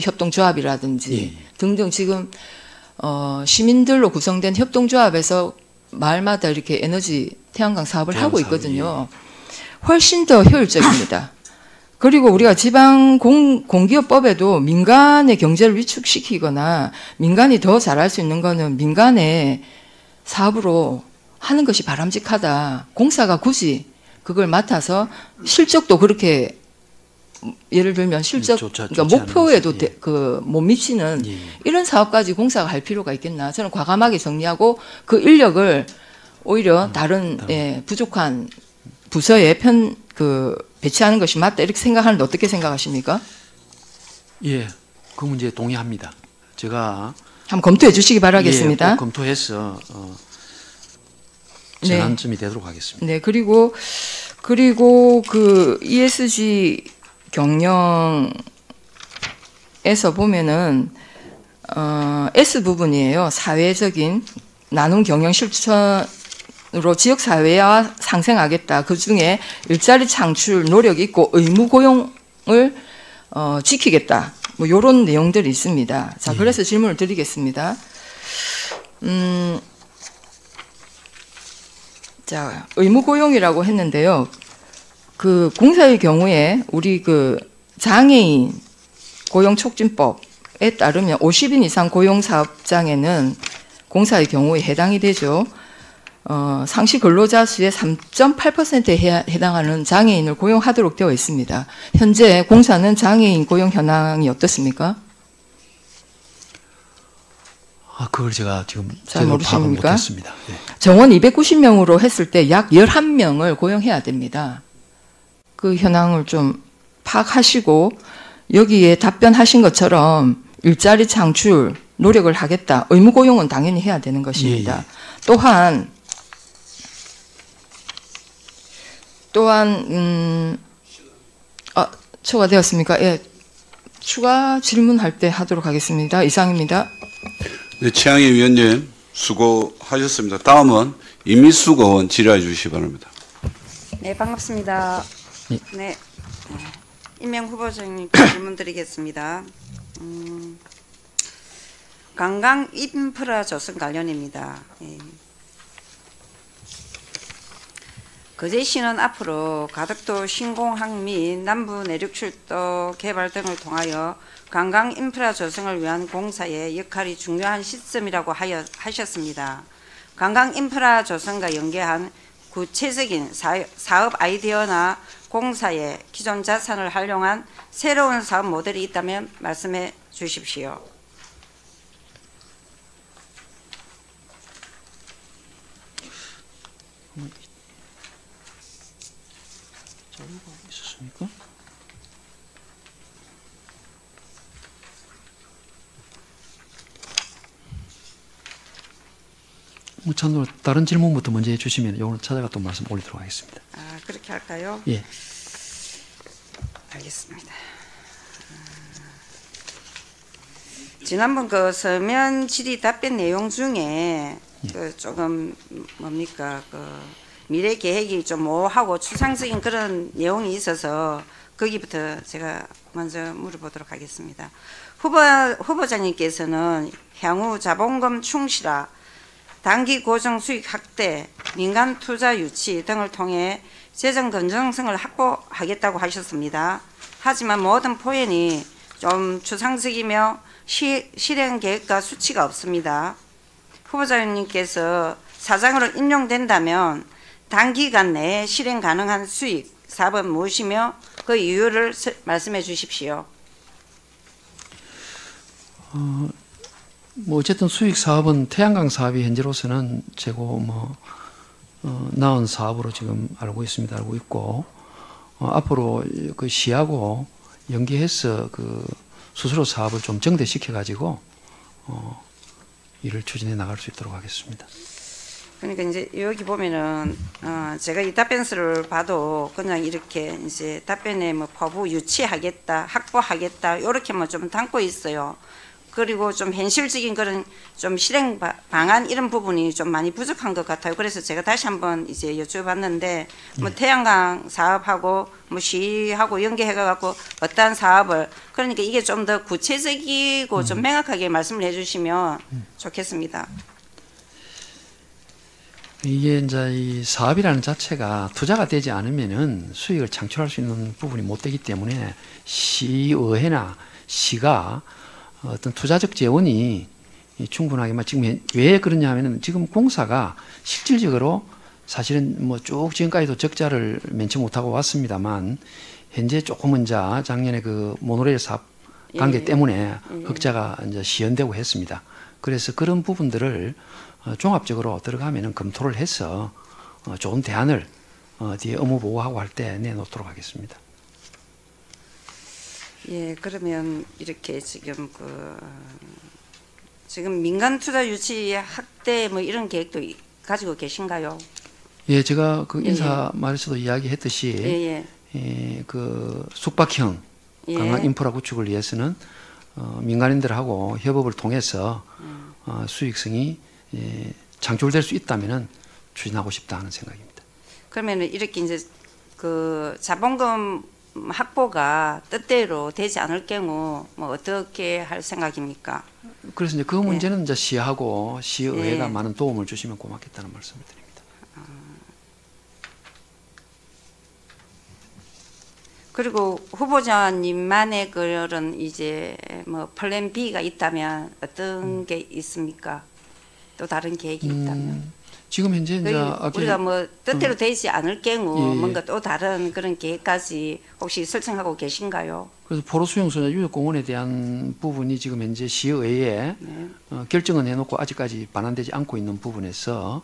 협동조합이라든지 등등 지금 시민들로 구성된 협동조합에서 마을마다 이렇게 에너지 태양광 사업을 하고 있거든요. 훨씬 더 효율적입니다. 그리고 우리가 지방 공기업법에도 민간의 경제를 위축시키거나 민간이 더 잘할 수 있는 거는 민간의 사업으로 하는 것이 바람직하다. 공사가 굳이 그걸 맡아서 실적도 그렇게 예를 들면 그러니까 목표에도 못 미치는 이런 사업까지 공사가 할 필요가 있겠나. 저는 과감하게 정리하고 그 인력을 오히려 다른 부족한 부서에 배치하는 것이 맞다 이렇게 생각하는데 어떻게 생각하십니까? 예, 그 문제에 동의합니다. 제가 한번 검토해 주시기 바라겠습니다. 꼭 검토해서 전환점이 되도록 하겠습니다. 네, 그리고 그 ESG 경영에서 보면은 S 부분이에요. 사회적인 나눔 경영 실천으로 지역 사회화 상생하겠다. 그 중에 일자리 창출 노력이 있고 의무 고용을 지키겠다. 뭐 이런 내용들이 있습니다. 자, 그래서 질문을 드리겠습니다. 자, 의무 고용이라고 했는데요. 그 공사의 경우에 우리 그 장애인 고용촉진법에 따르면 50인 이상 고용 사업장에는 공사의 경우에 해당이 되죠. 상시 근로자 수의 3.8%에 해당하는 장애인을 고용하도록 되어 있습니다. 현재 공사는 장애인 고용 현황이 어떻습니까? 그걸 제가 지금 잘 모르십니까? 못했습니다. 네. 정원 290명으로 했을 때 약 11명을 고용해야 됩니다. 그 현황을 좀 파악하시고 여기에 답변하신 것처럼 일자리 창출 노력을 하겠다. 의무 고용은 당연히 해야 되는 것입니다. 또한 초과되었습니까? 예, 추가 질문할 때 하도록 하겠습니다. 이상입니다. 네, 최양희 위원님 수고하셨습니다. 다음은 임미숙 의원 질의해 주시기 바랍니다. 네, 반갑습니다. 네, 임명 후보자님께 질문드리겠습니다. 관광 인프라 조성 관련입니다. 거제시는 앞으로 가덕도 신공항 및 남부 내륙 출도 개발 등을 통하여 관광 인프라 조성을 위한 공사의 역할이 중요한 시점이라고 하셨습니다. 관광 인프라 조성과 연계한 구체적인 사업 아이디어나 공사의 기존 자산을 활용한 새로운 사업 모델이 있다면 말씀해 주십시오. 있었습니까? 우선으로 다른 질문부터 먼저 해주시면 요거는 찾아가 또 말씀 올리도록 하겠습니다. 아, 그렇게 할까요? 예. 알겠습니다. 지난번 그 서면 질의 답변 내용 중에 그 조금 뭡니까 그 미래 계획이 좀 모호하고 추상적인 그런 내용이 있어서 거기부터 제가 먼저 물어보도록 하겠습니다. 후보자님께서는 향후 자본금 충실화, 단기 고정 수익 확대, 민간 투자 유치 등을 통해 재정 건전성을 확보하겠다고 하셨습니다. 하지만 모든 포인이 좀 추상적이며 실행 계획과 수치가 없습니다. 후보자님께서 사장으로 임용된다면 단기간 내에 실행 가능한 수익 사업은 무엇이며 그 이유를 말씀해 주십시오. 뭐 어쨌든 수익 사업은 태양광 사업이 현재로서는 최고 나은 사업으로 지금 알고 있고 앞으로 그 시하고 연계해서 그 수수료 사업을 좀 정대시켜 가지고 일을 추진해 나갈 수 있도록 하겠습니다. 그러니까 이제 여기 보면은 제가 이 답변서를 봐도 그냥 이렇게 이제 답변에 뭐 포부 유치하겠다, 확보하겠다 이렇게만 좀 담고 있어요. 그리고 좀 현실적인 그런 좀 실행 방안 이런 부분이 좀 많이 부족한 것 같아요. 그래서 제가 다시 한번 이제 여쭤봤는데 뭐 태양광 사업하고 뭐 시하고 연계해갖고 어떠한 사업을 그러니까 이게 좀 더 구체적이고 좀 명확하게 말씀을 해주시면 좋겠습니다. 이게 이제 이 사업이라는 자체가 투자가 되지 않으면은 수익을 창출할 수 있는 부분이 못 되기 때문에 시의회나 시가 어떤 투자적 재원이 충분하게 지금 왜 그러냐 하면은 지금 공사가 실질적으로 사실은 뭐 쭉 지금까지도 적자를 면치 못하고 왔습니다만 현재 조금은 작년에 그 모노레일 사업 관계 때문에 흑자가 이제 시연되고 했습니다. 그래서 그런 부분들을 종합적으로 들어가면은 검토를 해서 좋은 대안을 뒤에 업무 보고하고 할 때 내놓도록 하겠습니다. 예, 그러면 이렇게 지금 지금 민간 투자 유치 확대 뭐 이런 계획도 가지고 계신가요? 예, 제가 그 인사 말에서도 이야기했듯이 그 숙박형 강한 인프라 구축을 위해서는 민간인들하고 협업을 통해서 수익성이 창출될 수 있다면은 추진하고 싶다 하는 생각입니다. 그러면 이렇게 이제 그 자본금 확보가 뜻대로 되지 않을 경우 뭐 어떻게 할 생각입니까? 그래서 이제 그 문제는 이제 시하고 시의회가 많은 도움을 주시면 고맙겠다는 말씀을 드립니다. 그리고 후보자님만의 그런 이제 뭐 플랜 B가 있다면 어떤 게 있습니까? 또 다른 계획이 있다면? 지금 현재 이제 우리가 뭐 뜻대로 되지 않을 경우 뭔가 또 다른 그런 계획까지 혹시 설정하고 계신가요? 그래서 포로수용소나 유적공원에 대한 부분이 지금 현재 시의회에 결정은 해놓고 아직까지 반환되지 않고 있는 부분에서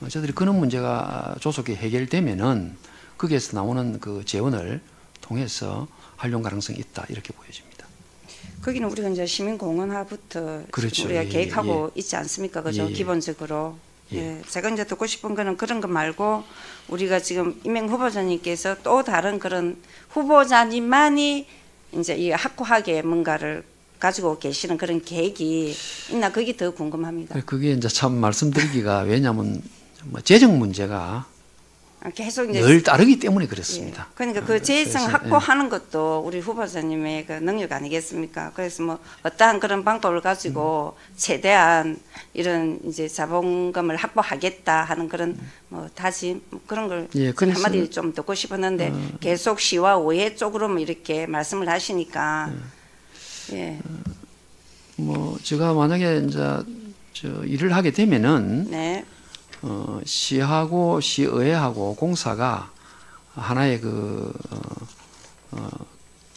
저희들이 그런 문제가 조속히 해결되면은 거기에서 나오는 그 재원을 통해서 활용 가능성이 있다 이렇게 보여집니다. 거기는 우리가 이제 시민공원화부터 그렇죠. 우리가 계획하고 있지 않습니까, 그죠? 기본적으로. 제가 이제 듣고 싶은 거는 그런 거 말고 우리가 지금 임명 후보자님께서 또 다른 그런 후보자님만이 이제 이 확고하게 뭔가를 가지고 계시는 그런 계획이 있나 그게 더 궁금합니다. 그게 이제 참 말씀드리기가 왜냐하면 뭐 재정 문제가 계속 이제 늘 따르기 때문에 그렇습니다. 예. 그러니까 그 재해성 그래서, 확보하는 것도 우리 후보자님의 그 능력 아니겠습니까? 그래서 뭐 어떠한 그런 방법을 가지고 최대한 이런 이제 자본금을 확보하겠다 하는 그런 뭐 다짐 뭐 그런 걸 예, 그래서, 한마디 좀 듣고 싶었는데 계속 시와 오해 쪽으로만 이렇게 말씀을 하시니까 예. 뭐 제가 만약에 이제 저 일을 하게 되면은 네. 시하고 시의회하고 공사가 하나의 그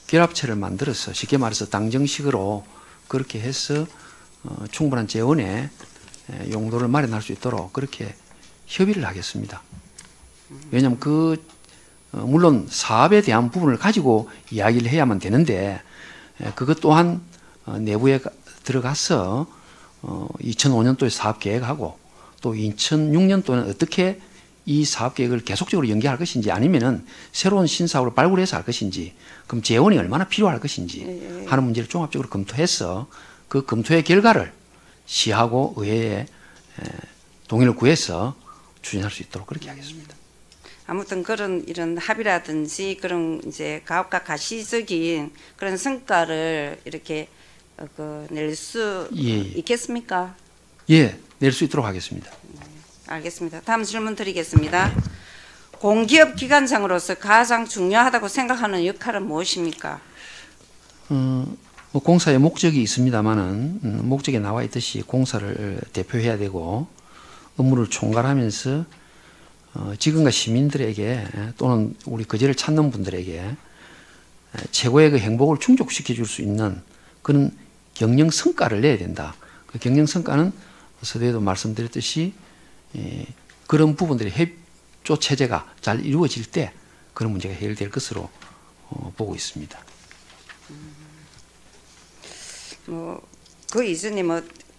결합체를 만들어서 쉽게 말해서 당정식으로 그렇게 해서 충분한 재원의 용도를 마련할 수 있도록 그렇게 협의를 하겠습니다. 왜냐하면 물론 사업에 대한 부분을 가지고 이야기를 해야만 되는데 그것 또한 내부에 들어가서 2005년도에 사업 계획하고 또 2006년도에는 어떻게 이 사업 계획을 계속적으로 연계할 것인지 아니면은 새로운 신사업을 발굴해서 할 것인지 그럼 재원이 얼마나 필요할 것인지 하는 문제를 종합적으로 검토해서 그 검토의 결과를 시하고 의회에 동의를 구해서 추진할 수 있도록 그렇게 하겠습니다. 아무튼 그런 이런 합의라든지 그런 이제 가업과 가시적인 그런 성과를 이렇게 낼 수 있겠습니까? 예, 낼 수 있도록 하겠습니다. 알겠습니다. 다음 질문 드리겠습니다. 공기업 기관장으로서 가장 중요하다고 생각하는 역할은 무엇입니까? 뭐 공사의 목적이 있습니다만은 목적에 나와 있듯이 공사를 대표해야 되고 업무를 총괄하면서 지금과 시민들에게 또는 우리 거제를 찾는 분들에게 최고의 그 행복을 충족시켜 줄 수 있는 그런 경영 성과를 내야 된다. 그 경영 성과는 서두에도 말씀드렸듯이 그런 부분들이 협조 체제가 잘 이루어질 때 그런 문제가 해결될 것으로 보고 있습니다. 그 이전에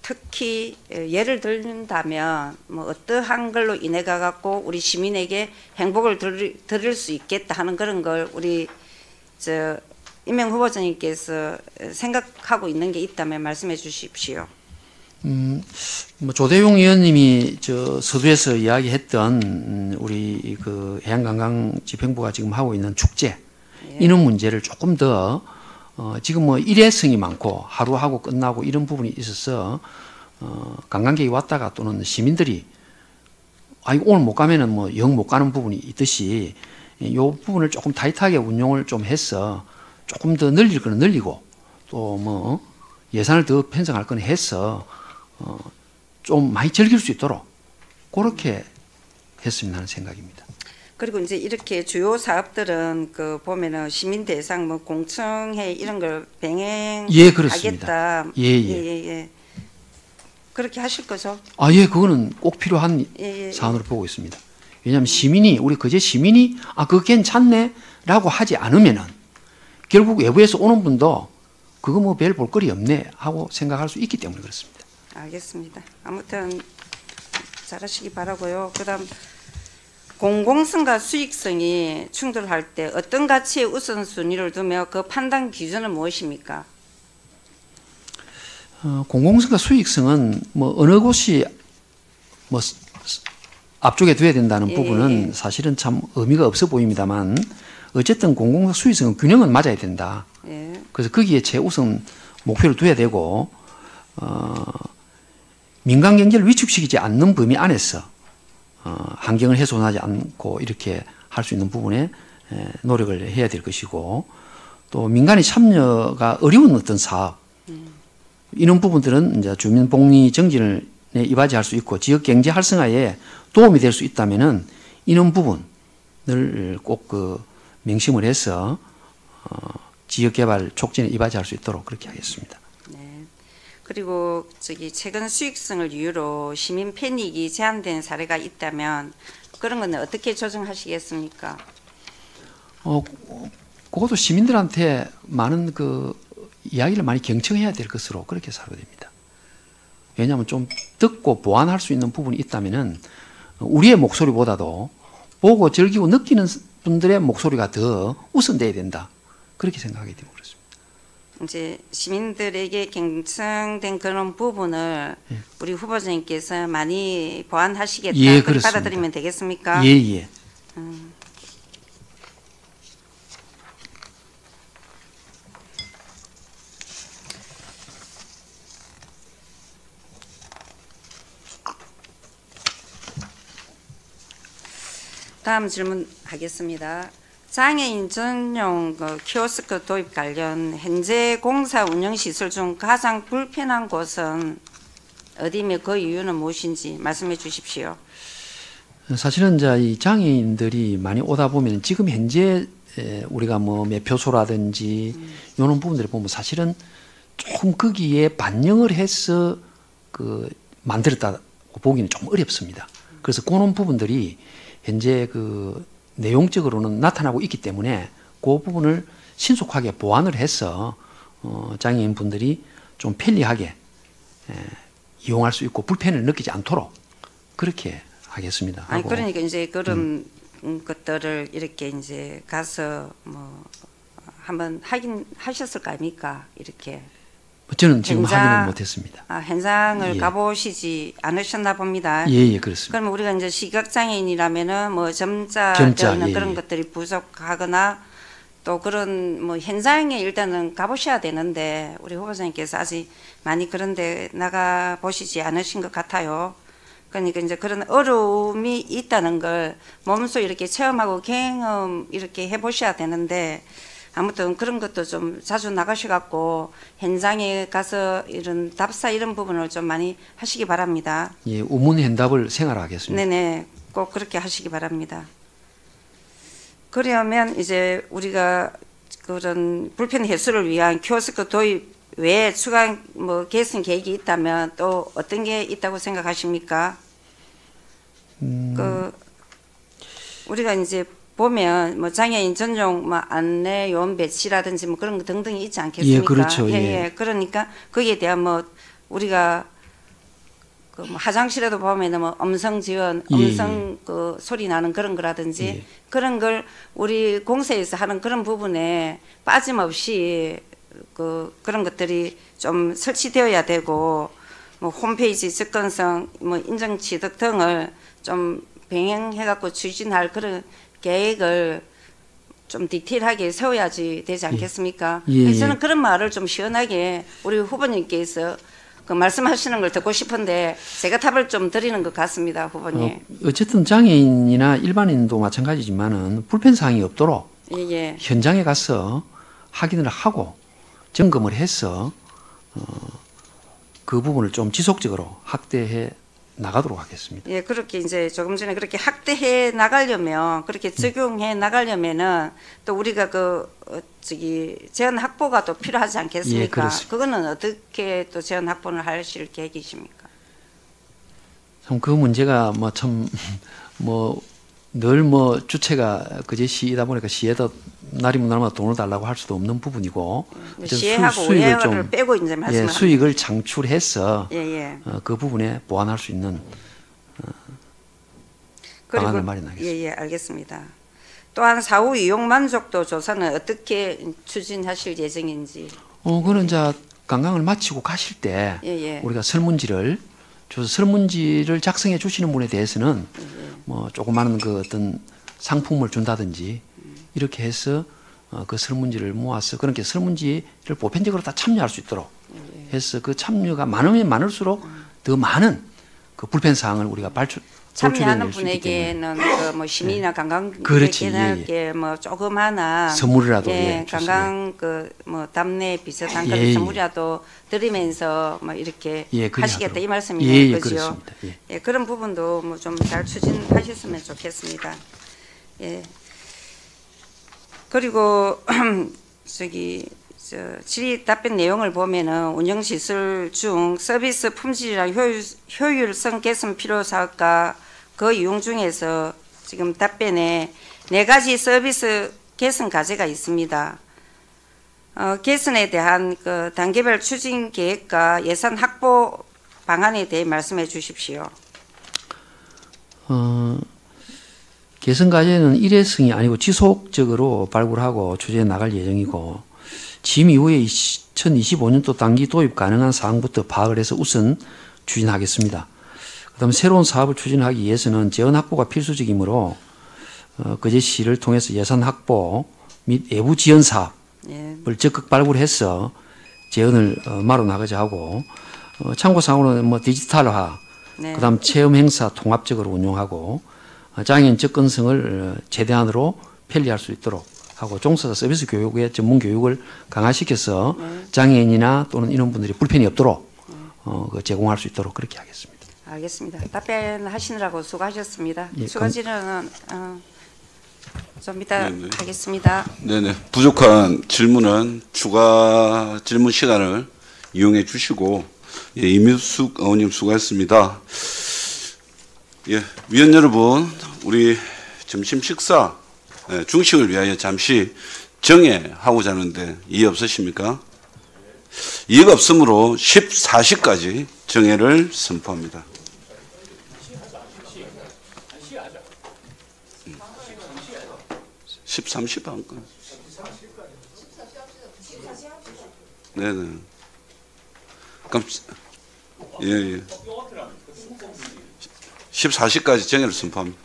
특히 예를 들는다면 어떠한 걸로 인해 가지고 우리 시민에게 행복을 드릴 수 있겠다 하는 그런 걸 우리 임명 후보자님께서 생각하고 있는 게 있다면 말씀해 주십시오. 뭐 조대용 의원님이 서두에서 이야기했던 우리 그 해양관광집행부가 지금 하고 있는 축제 이런 문제를 조금 더 지금 뭐 일회성이 많고 하루 하고 끝나고 이런 부분이 있어서 관광객이 왔다가 또는 시민들이 오늘 못 가면은 뭐 영 못 가는 부분이 있듯이 이 부분을 조금 타이트하게 운용을 좀 해서 조금 더 늘릴 거는 늘리고 또 뭐 예산을 더 편성할 거는 해서 좀 많이 즐길 수 있도록 그렇게 했으면 하는 생각입니다. 그리고 이제 이렇게 주요 사업들은 보면은 시민 대상 공청회 이런 걸 병행하겠다. 예. 그렇게 하실 거죠? 예, 그거는 꼭 필요한 사안으로 보고 있습니다. 왜냐하면 시민이 우리 거제 시민이 그거 괜찮네라고 하지 않으면은 결국 외부에서 오는 분도 그거 뭐 별 볼거리 없네 하고 생각할 수 있기 때문에 그렇습니다. 알겠습니다. 아무튼 잘하시기 바라고요. 그다음 공공성과 수익성이 충돌할 때 어떤 가치의 우선순위를 두며 그 판단 기준은 무엇입니까? 공공성과 수익성은 뭐 어느 곳이 뭐 앞쪽에 둬야 된다는 부분은 사실은 참 의미가 없어 보입니다만 어쨌든 공공성 수익성은 균형은 맞아야 된다. 그래서 거기에 최우선 목표를 둬야 되고 민간 경제를 위축시키지 않는 범위 안에서 환경을 훼손하지 않고 이렇게 할 수 있는 부분에 노력을 해야 될 것이고 또 민간의 참여가 어려운 어떤 사업 이런 부분들은 이제 주민 복리 정진에 이바지할 수 있고 지역 경제 활성화에 도움이 될 수 있다면은 이런 부분을 꼭 명심을 해서 지역 개발 촉진에 이바지할 수 있도록 그렇게 하겠습니다. 네. 그리고 최근 수익성을 이유로 시민 편익이 제한된 사례가 있다면 그런 건 어떻게 조정하시겠습니까? 그것도 시민들한테 많은 이야기를 많이 경청해야 될 것으로 그렇게 사료됩니다. 왜냐하면 좀 듣고 보완할 수 있는 부분이 있다면은 우리의 목소리보다도 보고 즐기고 느끼는 분들의 목소리가 더 우선돼야 된다. 그렇게 생각하기 때문에 그렇습니다. 이제 시민들에게 경청된 그런 부분을 우리 후보자님께서 많이 보완하시겠다. 예, 그렇습니다. 받아들이면 되겠습니까? 예. 다음 질문 하겠습니다. 장애인 전용 키오스크 도입 관련 현재 공사 운영 시설 중 가장 불편한 곳은 어디며 그 이유는 무엇인지 말씀해 주십시오. 사실은 이제 이 장애인들이 많이 오다 보면 지금 현재 우리가 뭐 매표소라든지 이런 부분들을 보면 사실은 조금 거기에 반영을 해서 그 만들었다고 보기는 좀 어렵습니다. 그래서 그런 부분들이 현재 그 내용적으로는 나타나고 있기 때문에 그 부분을 신속하게 보완을 해서 장애인 분들이 좀 편리하게 이용할 수 있고 불편을 느끼지 않도록 그렇게 하겠습니다. 아니 하고. 그러니까 이제 그런 것들을 이렇게 이제 가서 뭐 한번 하셨을 거 아닙니까? 이렇게. 저는 지금 확인을 못했습니다. 현장을 예. 가보시지 않으셨나 봅니다. 예, 그렇습니다. 그러면 우리가 이제 시각장애인이라면은 뭐 점자 예, 그런 예. 것들이 부족하거나 또 그런 뭐 현장에 일단은 가보셔야 되는데 우리 후보자님께서 아직 많이 그런데 나가 보시지 않으신 것 같아요. 그러니까 이제 그런 어려움이 있다는 걸 몸소 이렇게 체험하고 경험 이렇게 해보셔야 되는데 아무튼 그런 것도 좀 자주 나가셔갖고 현장에 가서 이런 답사 이런 부분을 좀 많이 하시기 바랍니다. 예, 우문 현답을 생활하겠습니다. 네네, 꼭 그렇게 하시기 바랍니다. 그러면 이제 우리가 그런 불편 해소를 위한 키오스크 도입 외에 추가 뭐 개선 계획이 있다면 또 어떤 게 있다고 생각하십니까? 그 우리가 이제 보면 뭐 장애인 전용 뭐 안내 요원 배치라든지 뭐 그런 거 등등이 있지 않겠습니까? 예, 그렇죠. 예. 그러니까 거기에 대한 뭐 우리가 그 뭐 화장실에도 보면은 뭐 음성 지원, 음성 그 소리 나는 그런 거라든지 그런 걸 우리 공사에서 하는 그런 부분에 빠짐없이 그런 것들이 좀 설치되어야 되고 뭐 홈페이지 접근성, 뭐 인증 취득 등을 좀 병행해갖고 추진할 그런 계획을 좀 디테일하게 세워야지 되지 않겠습니까? 저는 그런 말을 좀 시원하게 우리 후보님께서 그 말씀하시는 걸 듣고 싶은데 제가 답을 좀 드리는 것 같습니다, 후보님. 어쨌든 장애인이나 일반인도 마찬가지지만은 불편사항이 없도록 예. 현장에 가서 확인을 하고 점검을 해서 그 부분을 좀 지속적으로 확대해 나가도록 하겠습니다. 예, 그렇게 이제 조금 전에 그렇게 확대해 나가려면 그렇게 적용해 나가려면은 또 우리가 제한 확보가 또 필요하지 않겠습니까? 예, 그렇습니다. 그거는 어떻게 또 제한 확보를 하실 계획이십니까? 참 그 문제가 뭐 참 뭐 늘 뭐 주체가 그제 시이다 보니까 시에다 날이면 날마다 돈을 달라고 할 수도 없는 부분이고 시행하고 의회를 빼고 이제 말씀을 수익을 창출해서 예. 그 부분에 보완할 수 있는 방안을 마련하겠습니다. 예, 알겠습니다. 또한 사후 이용 만족도 조사는 어떻게 추진하실 예정인지. 그거는 이제 관광을 마치고 가실 때 우리가 설문지를 줘서 설문지를 작성해 주시는 분에 대해서는 뭐 조그마한 그 어떤 상품을 준다든지 이렇게 해서 그 설문지를 모아서 그렇게 설문지를 보편적으로 다 참여할 수 있도록 해서 그 참여가 많으면 많을수록 더 많은 그 불편 사항을 우리가 참여하는 분에게는 그 뭐 시민이나 관광객에게 뭐 조그마한 선물이라도 관광 그 뭐 답례 비슷한 그런 선물이라도 드리면서 뭐 이렇게 하시겠다 이 말씀이네요, 그죠? 예, 그런 부분도 뭐 좀 잘 추진하셨으면 좋겠습니다. 예. 그리고 질의 답변 내용을 보면은 운영 시설 중 서비스 품질이나 효율성 개선 필요 사업과 그 이용 중에서 지금 답변에 4가지 서비스 개선 과제가 있습니다. 개선에 대한 그 단계별 추진 계획과 예산 확보 방안에 대해 말씀해 주십시오. 개선 과제는 일회성이 아니고 지속적으로 발굴하고 추진해 나갈 예정이고 취임 이후에 2025년도 단기 도입 가능한 사항부터 파악을 해서 우선 추진하겠습니다. 그다음 새로운 사업을 추진하기 위해서는 재원 확보가 필수적이므로 그 제시를 통해서 예산 확보 및 외부 지원 사업을 예. 적극 발굴해서 재원을 마련 나가자 하고 참고사항으로는 뭐 디지털화, 네. 그다음 체험 행사 통합적으로 운영하고 장애인 접근성을 최대한으로 편리할 수 있도록 하고 종사자 서비스 교육의 전문 교육을 강화시켜서 장애인이나 또는 이런 분들이 불편이 없도록 제공할 수 있도록 그렇게 하겠습니다. 알겠습니다. 답변하시느라고 수고하셨습니다. 예, 수고지는 좀 이따 네네. 하겠습니다. 네네. 부족한 질문은 추가 질문 시간을 이용해 주시고, 예, 이미숙 의원님 수고했습니다. 예, 위원 여러분, 우리 점심 식사 중식을 위하여 잠시 정회하고자 하는데 이해 없으십니까? 이해가 없으므로 14시까지 정회를 선포합니다. 13시 반까지. 네네. 그럼, 예. 14시까지 정회를 선포합니다.